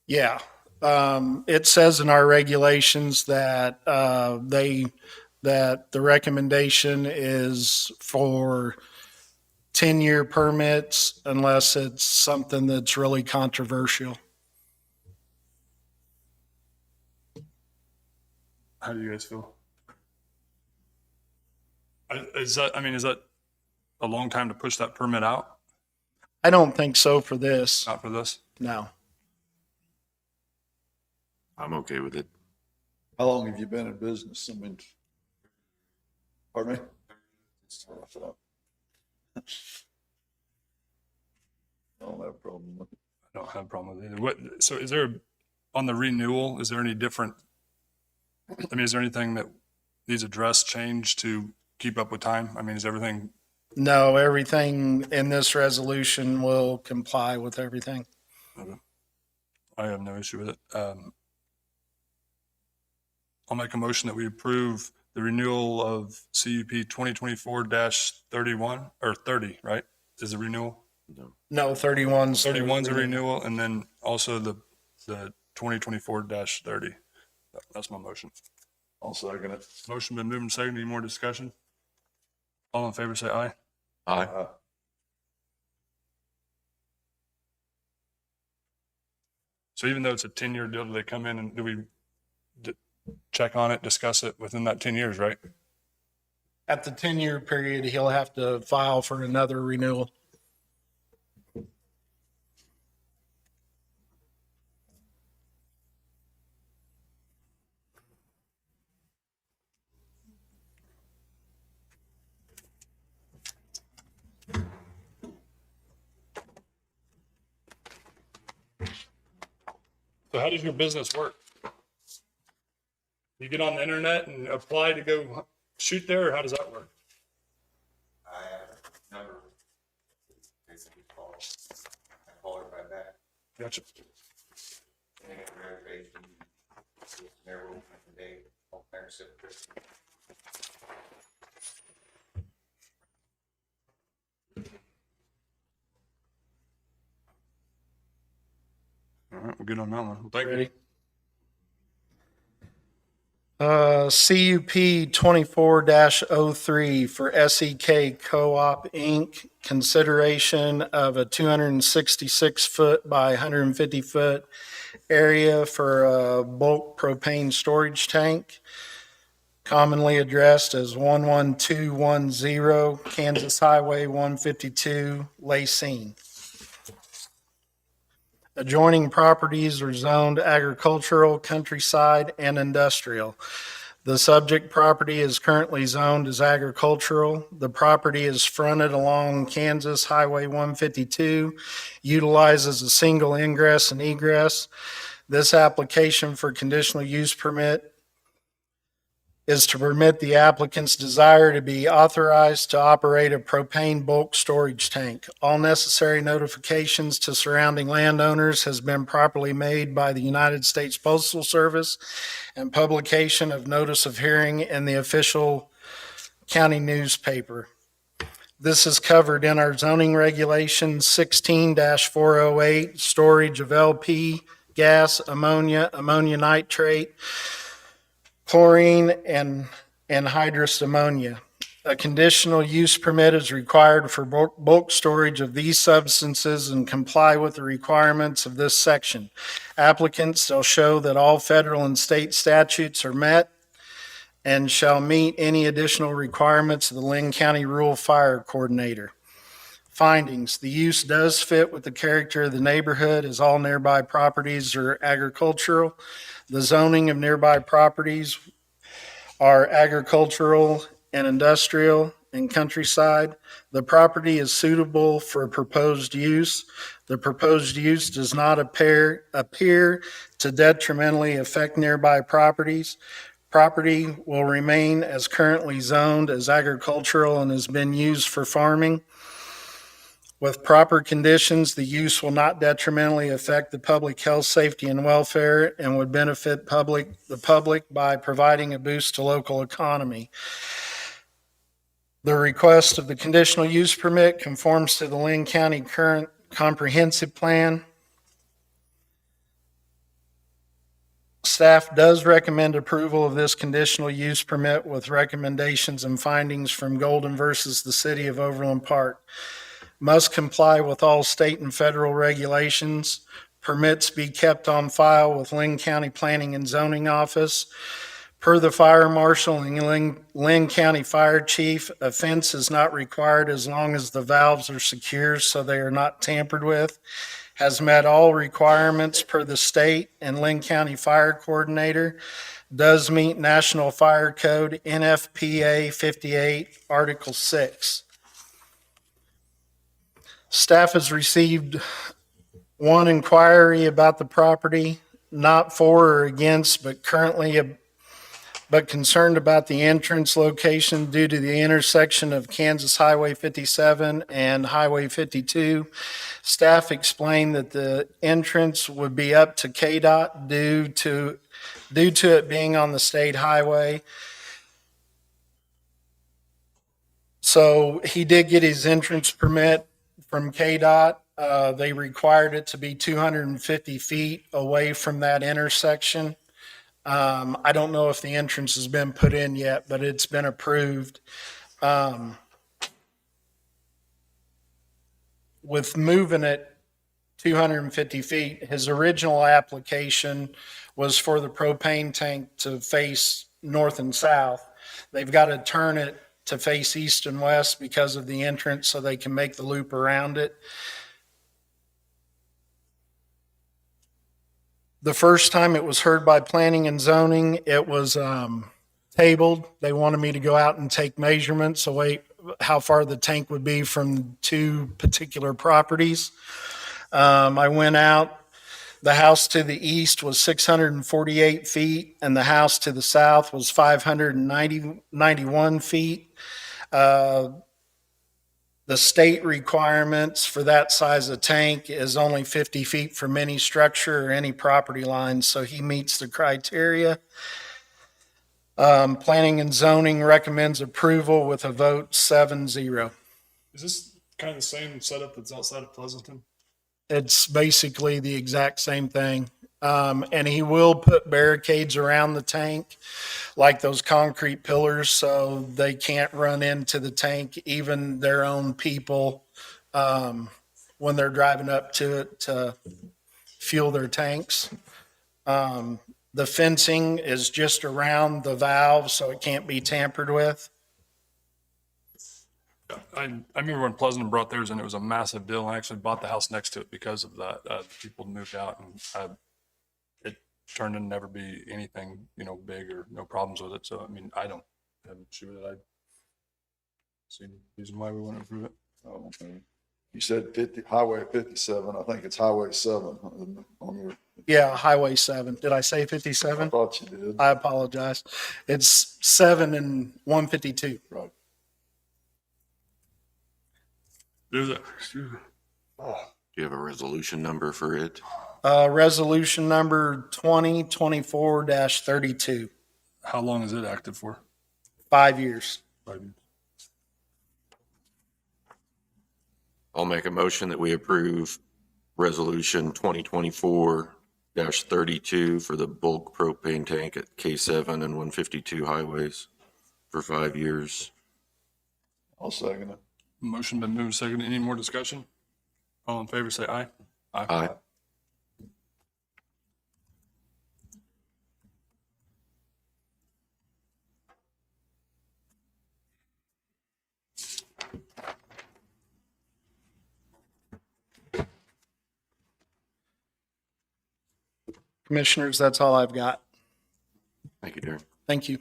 Yeah. It says in our regulations that, that the recommendation is for 10-year permits unless it's something that's really controversial. How do you guys feel? Is that a long time to push that permit out? I don't think so for this. Not for this? No. I'm okay with it. How long have you been in business? I mean, pardon me? I don't have a problem with it. I don't have a problem with it either. So is there, on the renewal, is there any different, is there anything that needs addressed, changed to keep up with time? Is everything, No, everything in this resolution will comply with everything. I have no issue with it. I'll make a motion that we approve the renewal of CUP 2024-31, or 30, right? Is the renewal? No, 31's. 31's a renewal, and then also the 2024-30. That's my motion. I'll second it. Motion been moved and seconded. Any more discussion? All in favor, say aye. Aye. So even though it's a 10-year deal, do they come in and do we check on it, discuss it within that 10 years, right? At the 10-year period, he'll have to file for another renewal. So how does your business work? You get on the internet and apply to go shoot there, or how does that work? I have a number. Basically call. I call her right back. Gotcha. And I get a reservation. Their room for the day. All parents. All right, we're good on that one. Well, thank you. Ready? CUP 24-03 for SEK Co-op Inc. Consideration of a 266-foot by 150-foot area for a bulk propane storage tank, commonly addressed as 11210 Kansas Highway 152, Lacine. Adjoining properties are zoned agricultural, countryside, and industrial. The subject property is currently zoned as agricultural. The property is fronted along Kansas Highway 152, utilizes a single ingress and egress. This application for conditional use permit is to permit the applicant's desire to be authorized to operate a propane bulk storage tank. All necessary notifications to surrounding landowners has been properly made by the United States Postal Service, and publication of notice of hearing in the official county newspaper. This is covered in our zoning regulations 16-408, storage of LP, gas, ammonia, ammonia nitrate, chlorine, and anhydrous ammonia. A conditional use permit is required for bulk storage of these substances and comply with the requirements of this section. Applicants shall show that all federal and state statutes are met and shall meet any additional requirements of the Linn County Rural Fire Coordinator. Findings: the use does fit with the character of the neighborhood as all nearby properties are agricultural. The zoning of nearby properties are agricultural and industrial and countryside. The property is suitable for proposed use. The proposed use does not appear to detrimentally affect nearby properties. Property will remain as currently zoned as agricultural and has been used for farming. With proper conditions, the use will not detrimentally affect the public health, safety, and welfare and would benefit the public by providing a boost to local economy. The request of the conditional use permit conforms to the Linn County current comprehensive plan. Staff does recommend approval of this conditional use permit with recommendations and findings from Golden versus the City of Overland Park. Must comply with all state and federal regulations. Permits be kept on file with Linn County Planning and Zoning Office. Per the fire marshal and Linn County Fire Chief, a fence is not required as long as the valves are secure so they are not tampered with. Has met all requirements per the state and Linn County Fire Coordinator. Does meet National Fire Code NFPA 58, Article 6. Staff has received one inquiry about the property, not for or against, but concerned about the entrance location due to the intersection of Kansas Highway 57 and Highway 52. Staff explained that the entrance would be up to KDOT due to it being on the state highway. So he did get his entrance permit from KDOT. They required it to be 250 feet away from that intersection. I don't know if the entrance has been put in yet, but it's been approved. With moving it 250 feet, his original application was for the propane tank to face north and south. They've got to turn it to face east and west because of the entrance so they can make the loop around it. The first time it was heard by planning and zoning, it was tabled. They wanted me to go out and take measurements away how far the tank would be from two particular properties. I went out. The house to the east was 648 feet, and the house to the south was 591 feet. The state requirements for that size of tank is only 50 feet from any structure or any property line, so he meets the criteria. Planning and zoning recommends approval with a vote 7-0. Is this kind of the same setup that's outside of Pleasanton? It's basically the exact same thing. And he will put barricades around the tank, like those concrete pillars, so they can't run into the tank, even their own people, when they're driving up to it to fuel their tanks. The fencing is just around the valve, so it can't be tampered with. I remember when Pleasanton brought theirs in, it was a massive deal. I actually bought the house next to it because of that. People moved out and it turned to never be anything, big or no problems with it. So, I mean, I don't have an issue with it. I see no reason why we wouldn't approve it. Oh, okay. You said 50, Highway 57, I think it's Highway 7 on your. Yeah, Highway 7. Did I say I 57? thought you did. I apologize. It's 7 and 152. Right. There's a, Do you have a resolution number for it? Resolution number 2024-32, how long is it active for? 5 years. 5 years. I'll make a motion that we approve resolution 2024-32 for the bulk propane tank at K7 and 152 highways for 5 years. I'll second it. Motion been moved second. Any more discussion? All in favor, say aye. Aye. Commissioners, that's all I've got. Thank you, Darren. Thank you.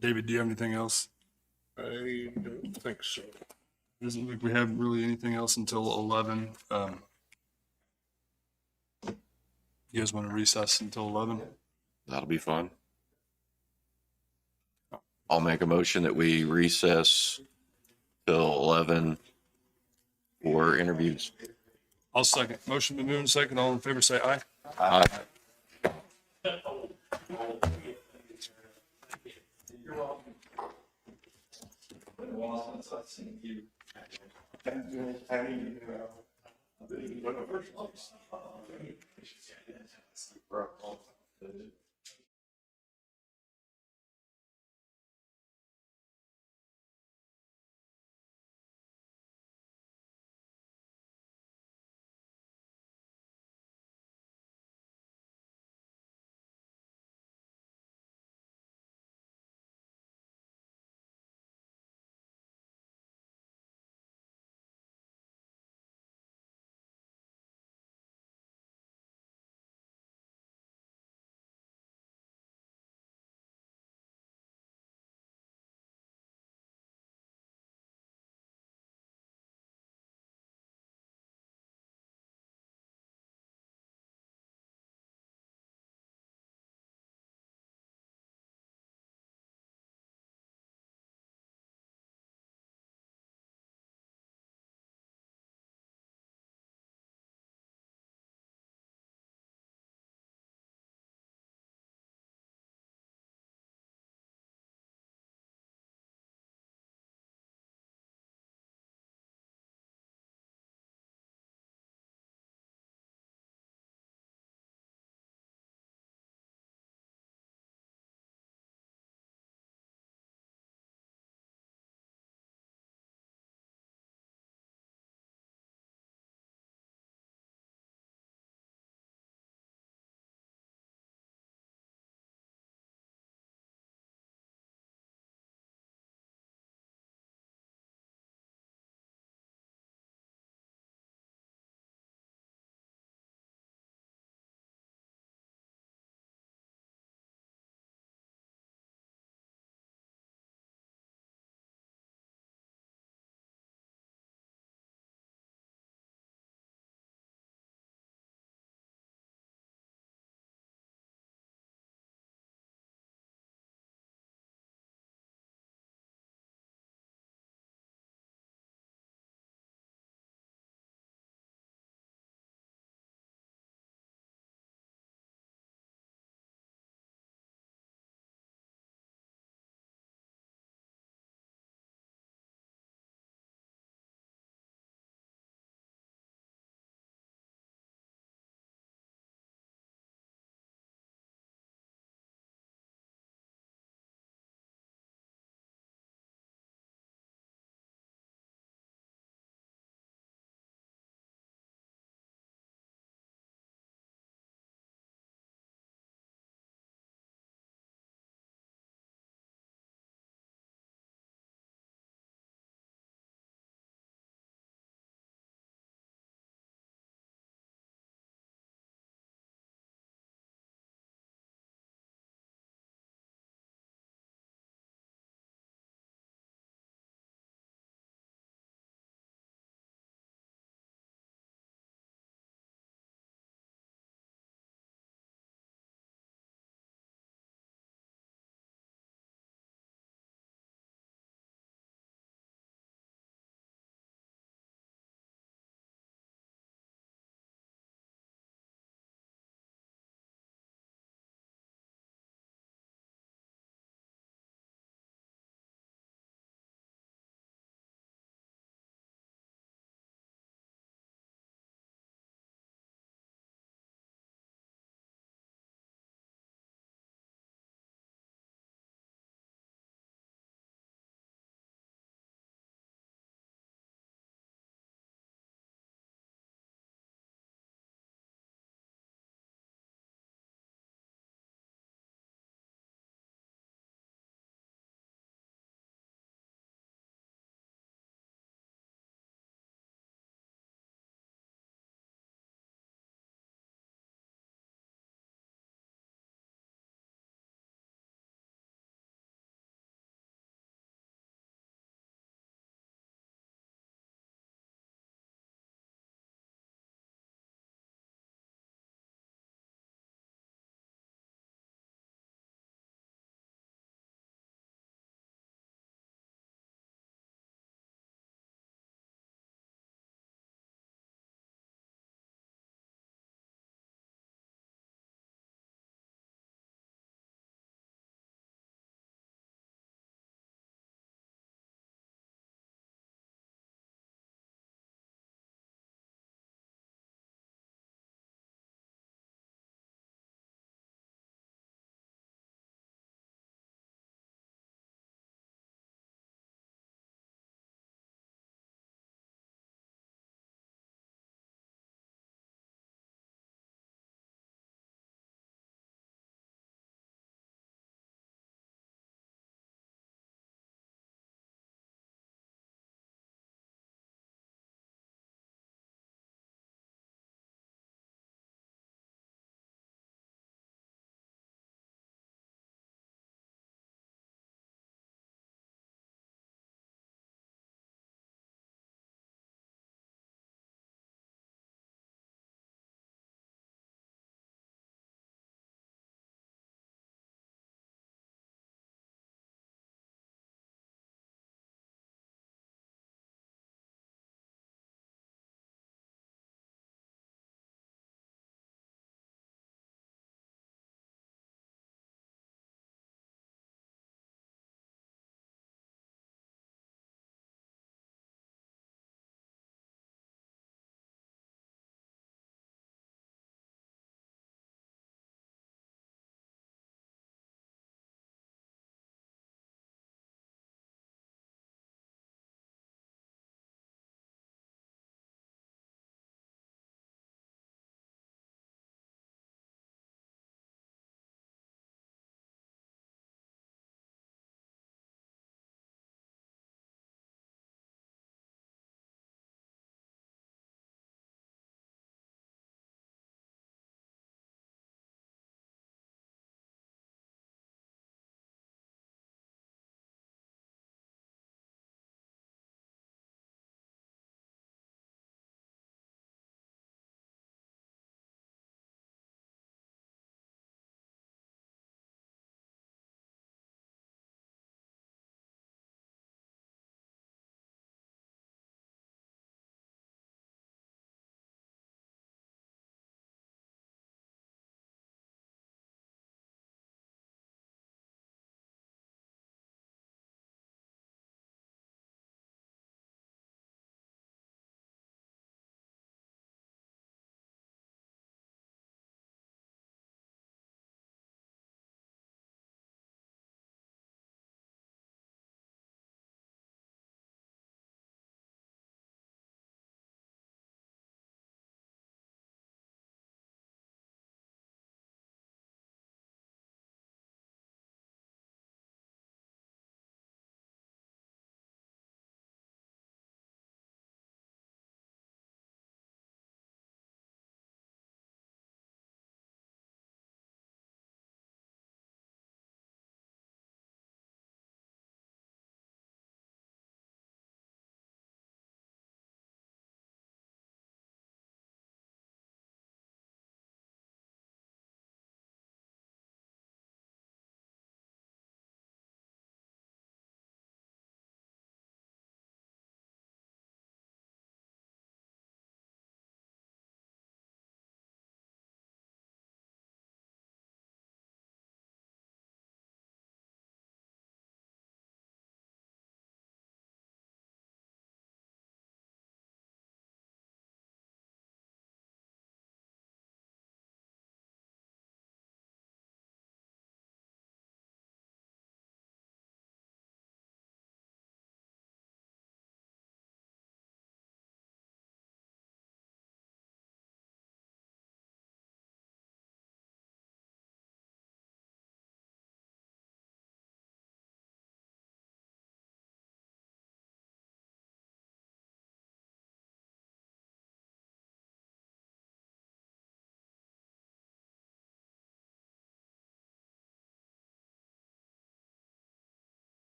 David, do you have anything else? I don't think so. Doesn't look like we have really anything else until 11. You guys want to recess until 11? That'll be fun. I'll make a motion that we recess till 11 for interviews. I'll second. Motion been moved and second. All in favor, say aye. Aye.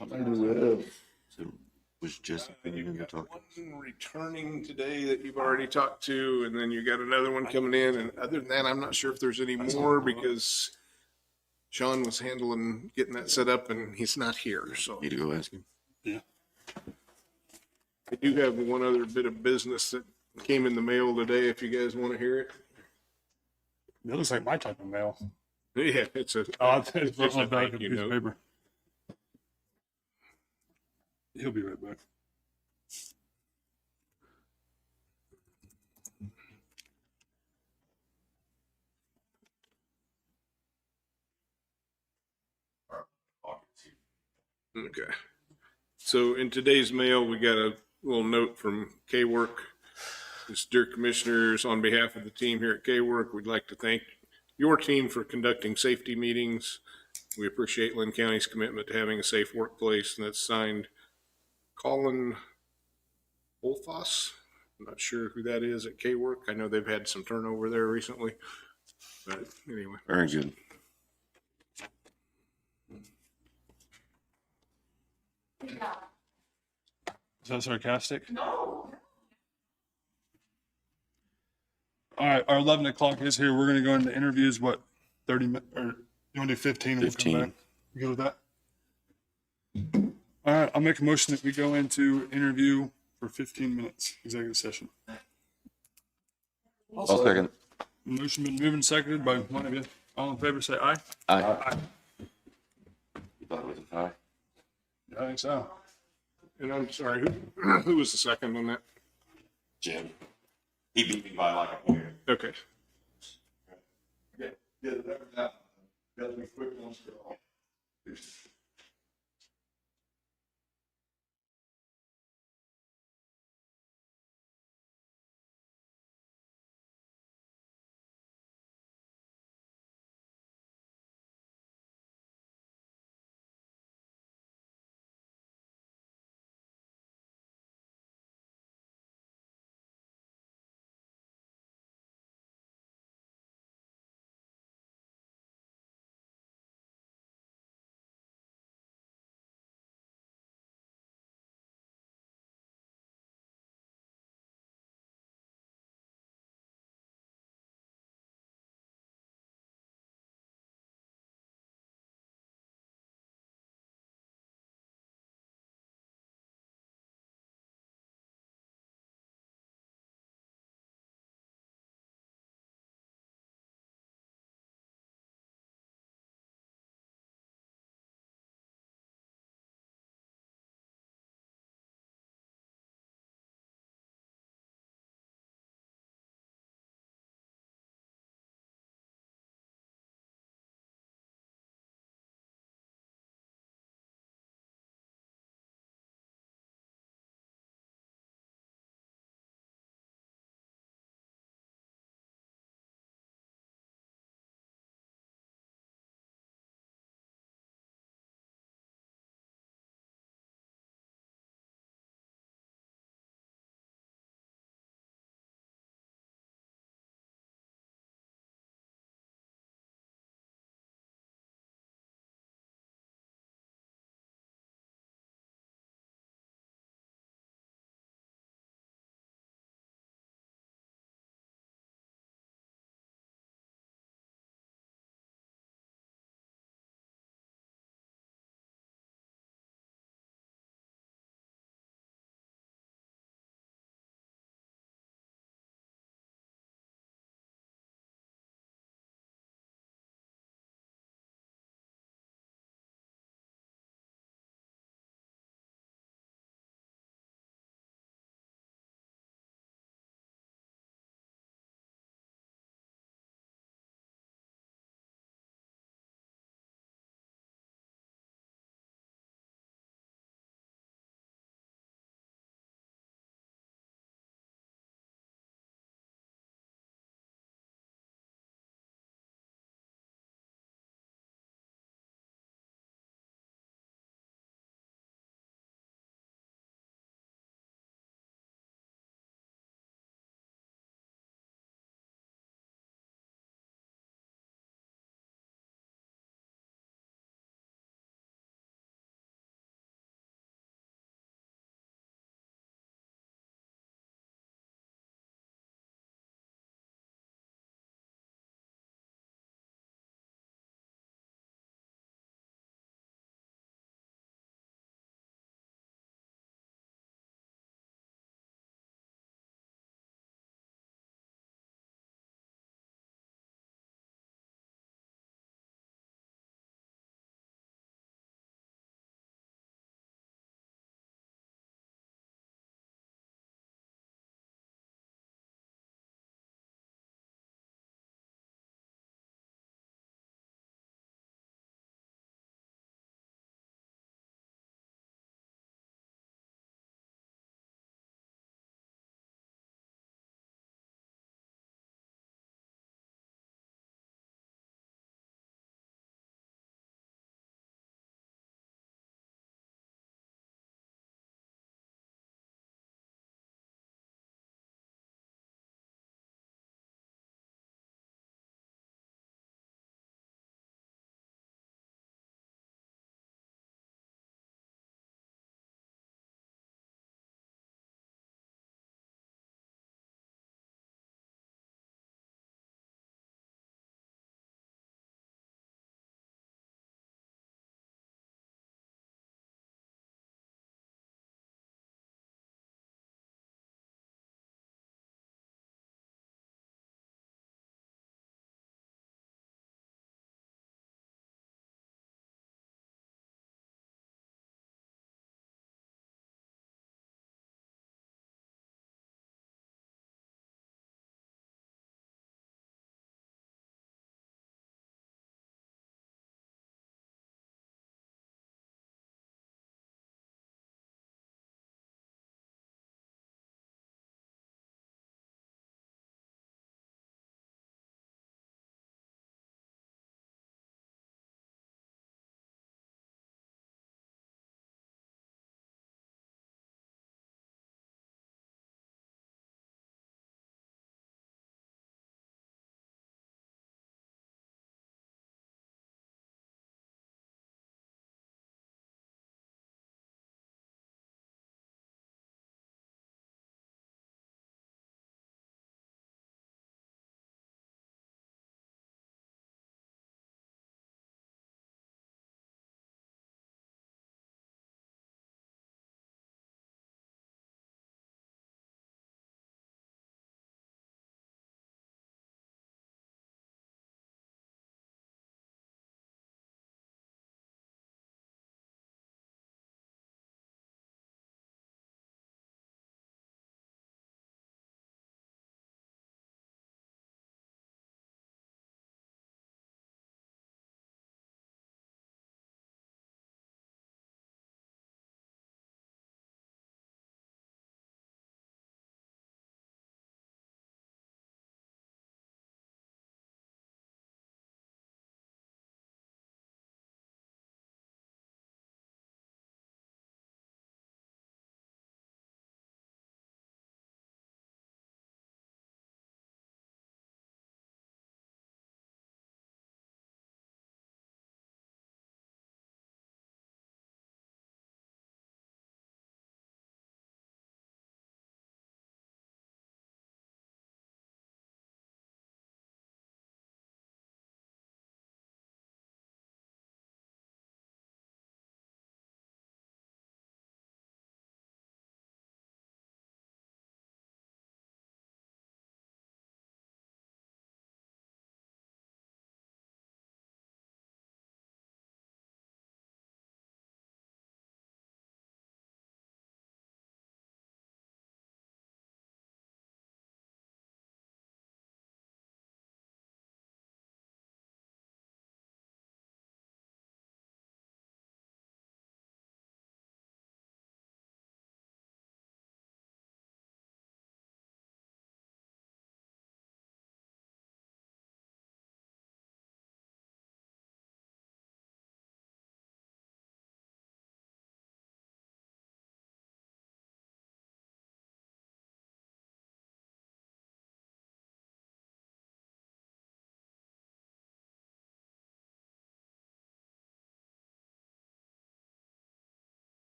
So was Jesse in the talk? One returning today that you've already talked to, and then you got another one coming in. And other than that, I'm not sure if there's any more because Sean was handling getting that set up and he's not here. So Need to go ask him. I do have one other bit of business that came in the mail today if you guys want to hear it. That looks like my type of mail. Yeah, it's a, It's just on a the back thank of a you piece of note. paper. He'll be right back. Okay. So in today's mail, we got a little note from K-Work. It's, dear commissioners, on behalf of the team here at K-Work, we'd like to thank your team for conducting safety meetings. We appreciate Linn County's commitment to having a safe workplace, and that's signed Colin Olfoss. I'm not sure who that is at K-Work. I know they've had some turnover there recently, but anyway. Very good. Is that sarcastic? No. All right, our 11 o'clock is here. We're going to go into interviews, what, 30 minutes, or you want to do 15? And we'll come 15. back? You good with that? All right, I'll make a motion that we go into interview for 15 minutes, executive session. I'll second. Motion been moved and seconded by one of you. All in favor, say aye. Aye. You thought it was a tie? I think so. And I'm sorry, who was the second on that? Jim. He beat me by like a point. Okay. Yeah, that, gotta be quick ones for all.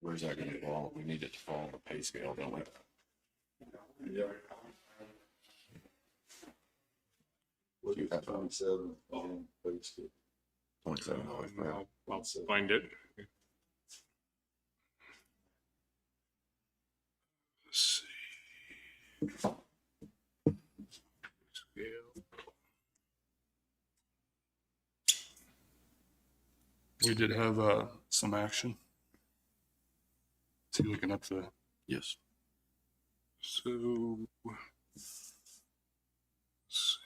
Where's that gonna fall? We need it to fall on the pay scale, don't we? $27. 27 dollars per hour. I'll find it. Let's see. Scale. We did have some action. Is he looking up the? Yes. So, let's see,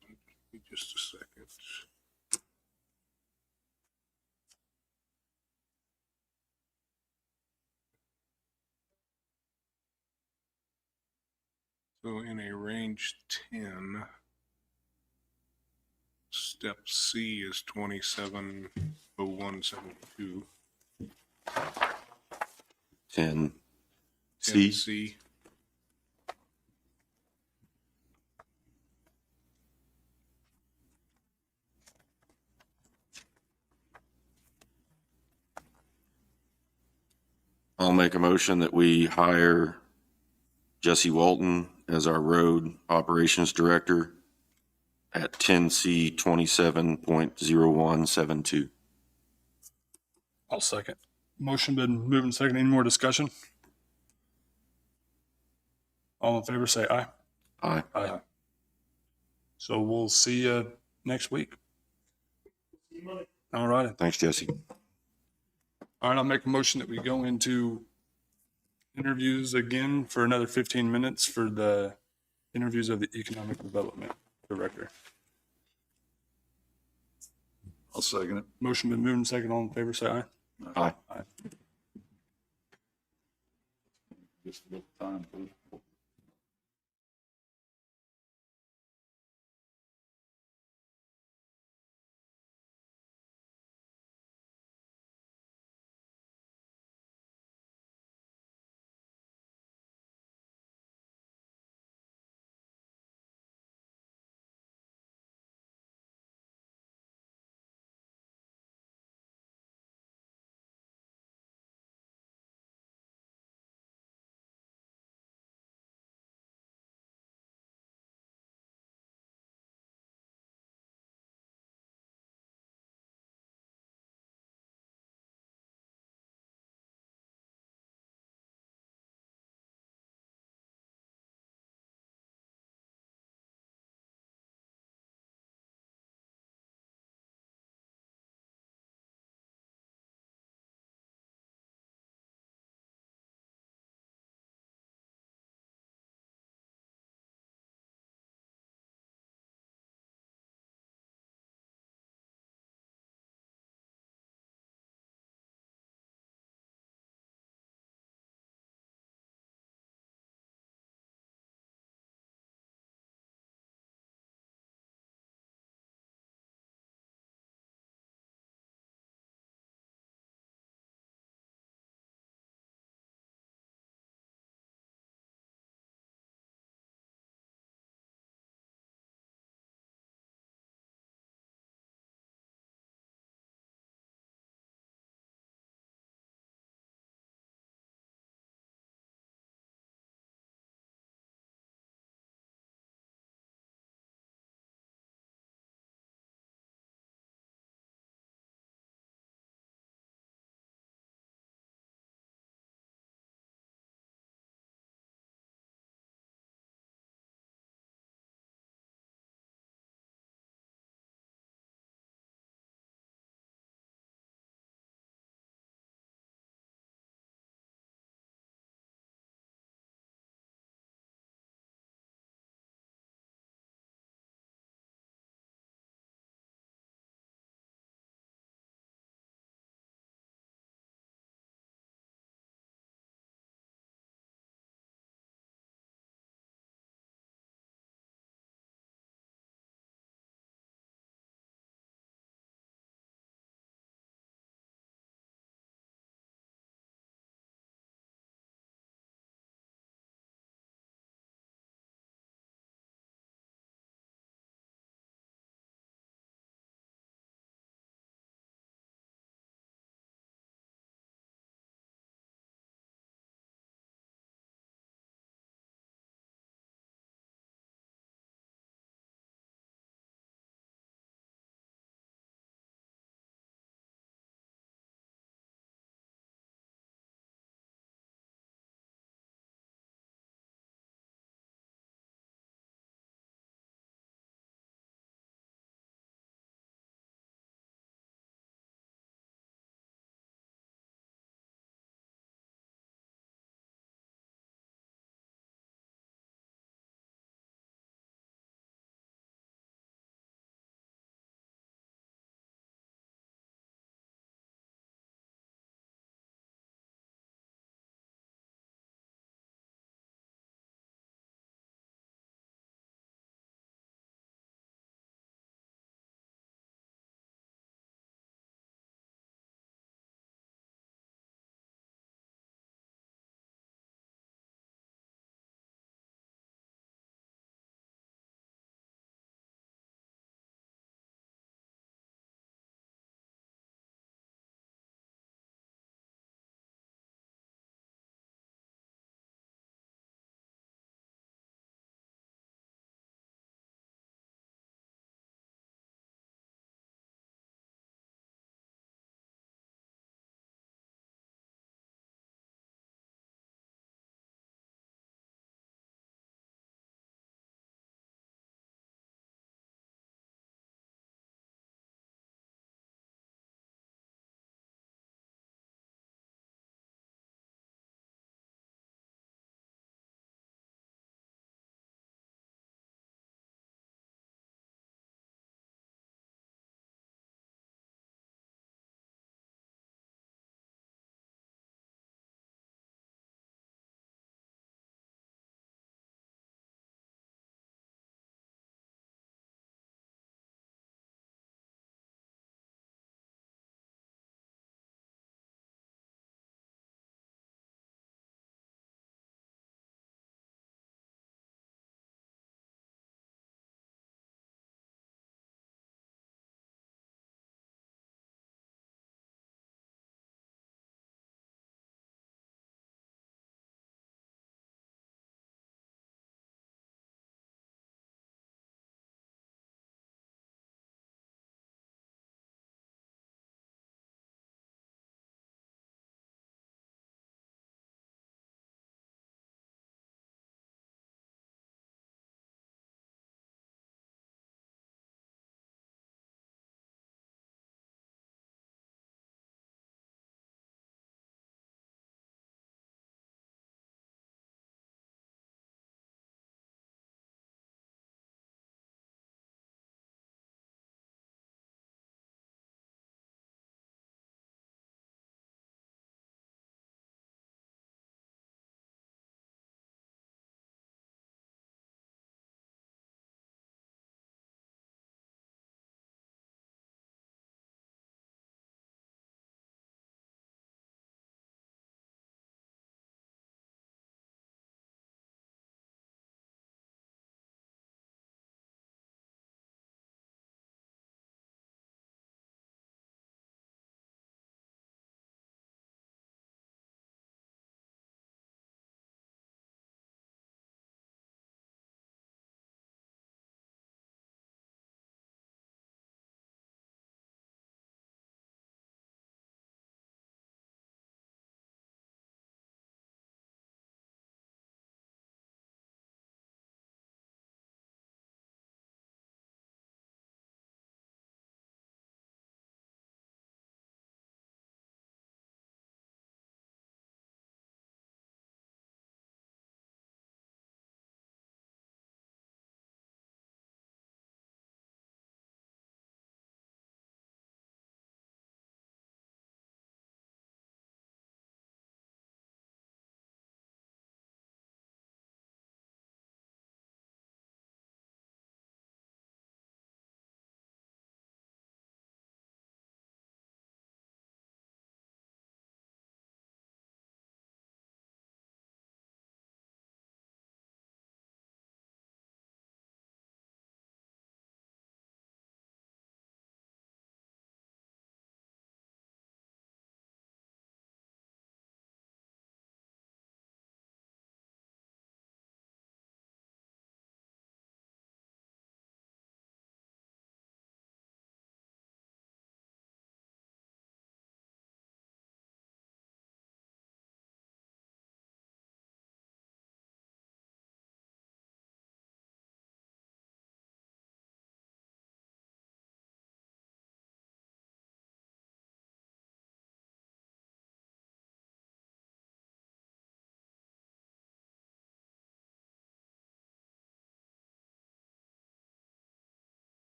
give me just a second. So in a range 10, step C is 270172. 10 C. C. I'll make a motion that we hire Jesse Walton as our road operations director at 10C 27.0172. I'll second. Motion been moved and second. Any more discussion? All in favor, say aye. Aye. Aye. So we'll see you next week. All right. Thanks, Jesse. All right, I'll make a motion that we go into interviews again for another 15 minutes for the interviews of the Economic Development Director. I'll second it. Motion been moved and second. All in favor, say aye. Aye. Aye. Just a little time, please.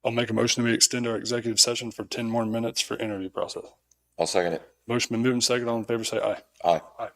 I'll make a motion that we extend our executive session for 10 more minutes for interview process. I'll second it. Motion been moved and second. All in favor, say aye. Aye. Aye.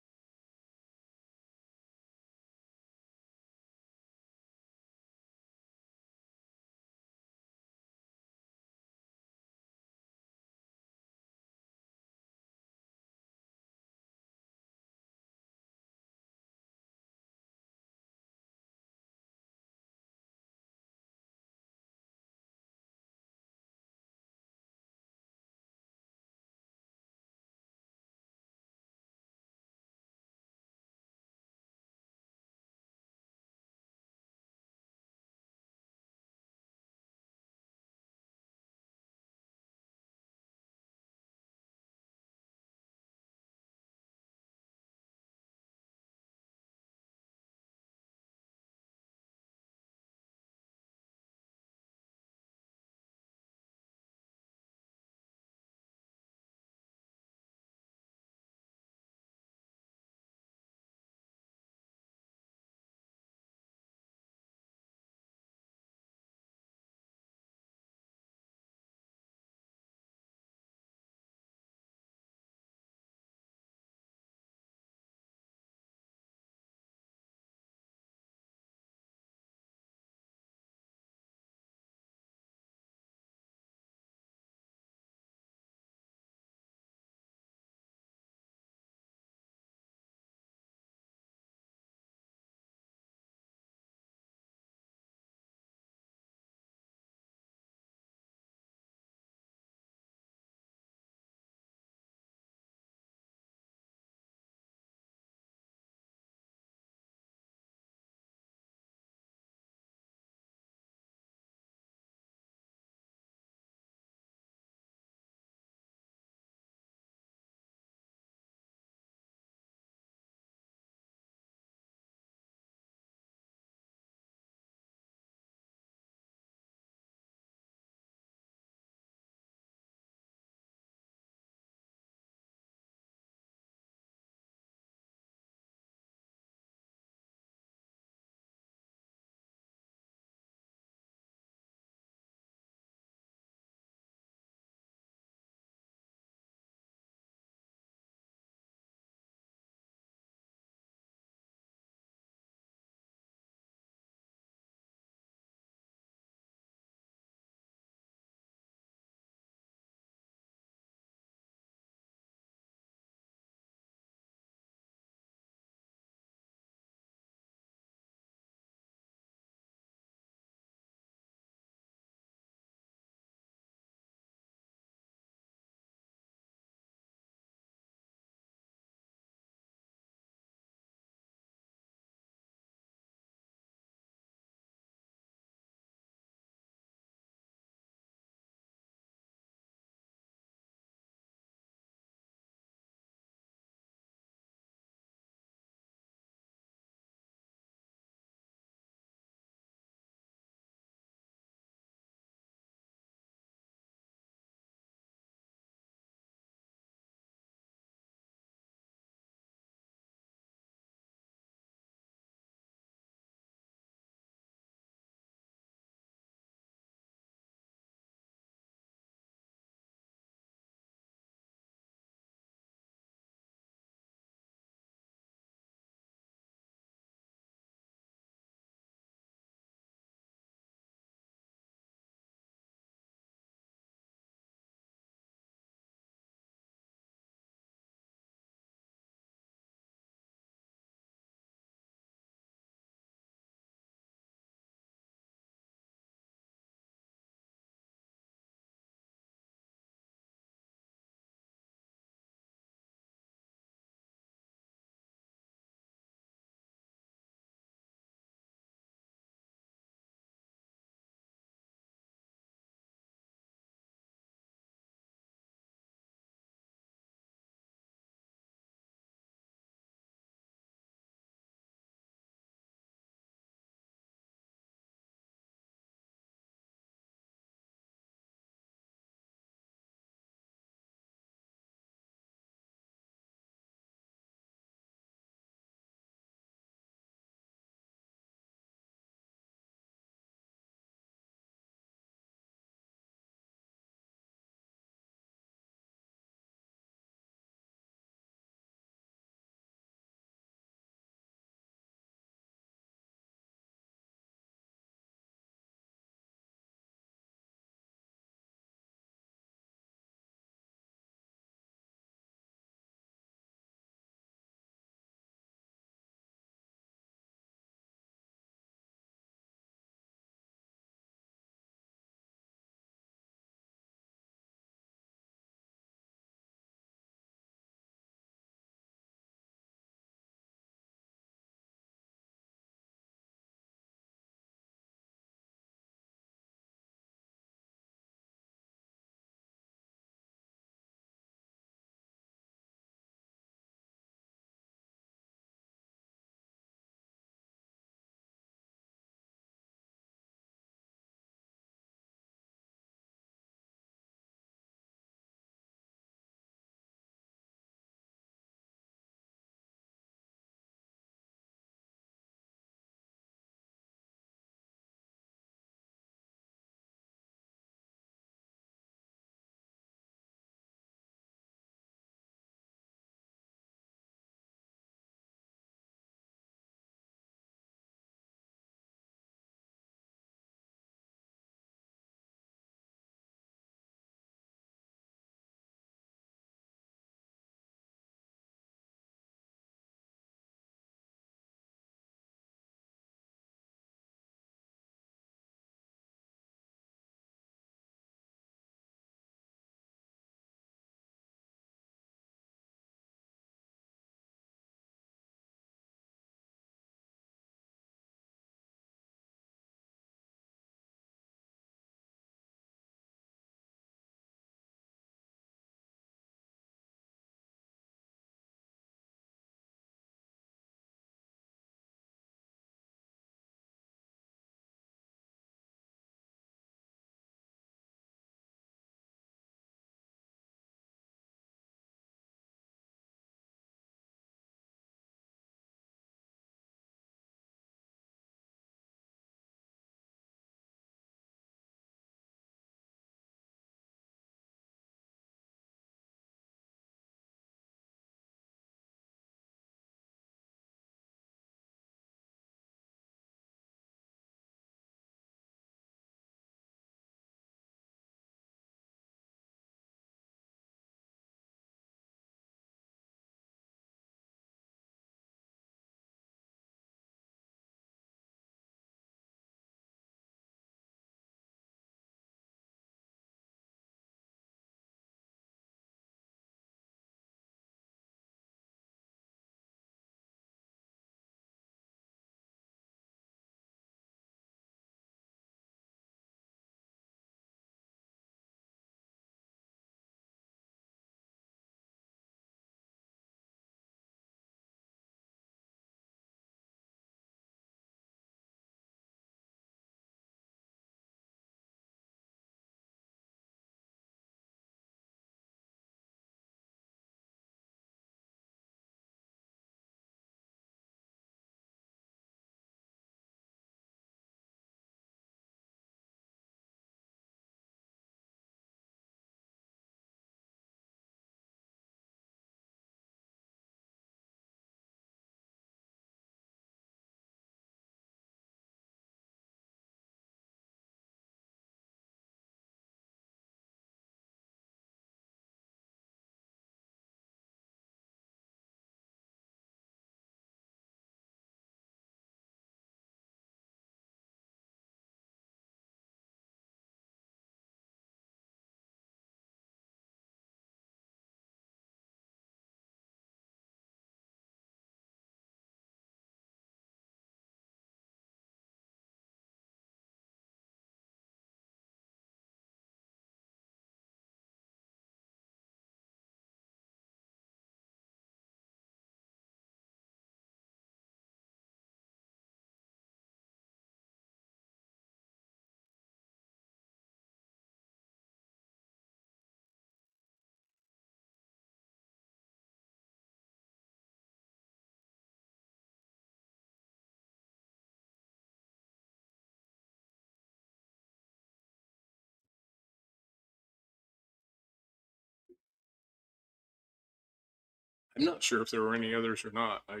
I'm not sure if there were any others or not. I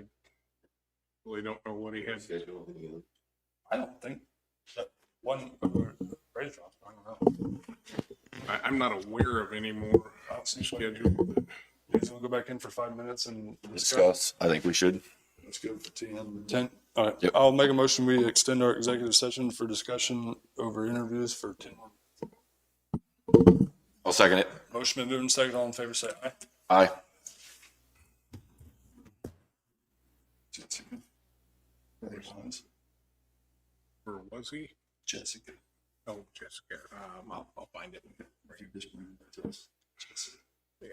really don't know what he had. I don't think that one, raise drop, I don't know. I'm not aware of any more I don't see what- scheduled. You guys want to go back in for 5 minutes and discuss? Discuss. I think we should. Let's go for 10. All right, Yep. I'll make a motion. We extend our executive session for discussion over interviews for 10 more. I'll second it. Motion been moved and seconded. All in favor, say aye. Aye. Jessica. Where Or was he? Jessica. Oh, Jessica. I'll find it. You just moved to us. Jessica. Yeah.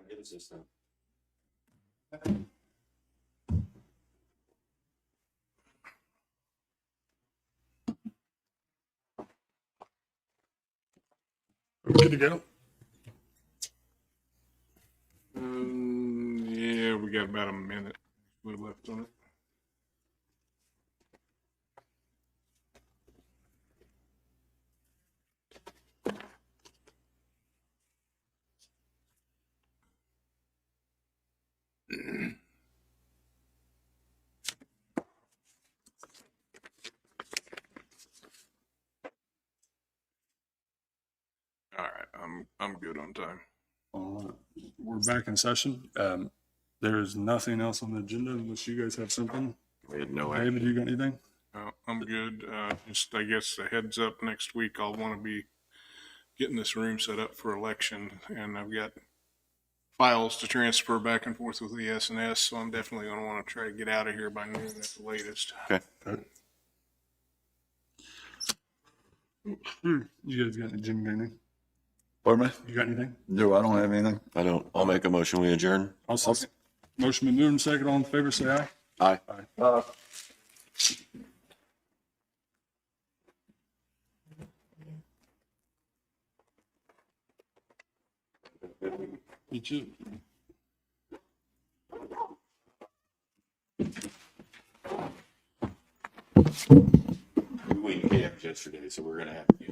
Get us this time. Good to go? Yeah, we got about a minute left on it. All right, I'm good on time. All right, we're back in session. There's nothing else on the agenda unless you guys have something. We had no David, action. you got anything? I'm good. Just, I guess, a heads up, next week I'll want to be getting this room set up for election, and I've got files to transfer back and forth with the S&S, so I'm definitely going to want to try to get out of here by noon at the latest. Okay. You guys got Jim, got anything? Pardon me? You got anything? No, I don't have anything. I don't, I'll make a motion, we adjourn. I'll second. Motion been moved and second. All in favor, say aye. Aye. Aye. You too. We went camp yesterday, so we're gonna have to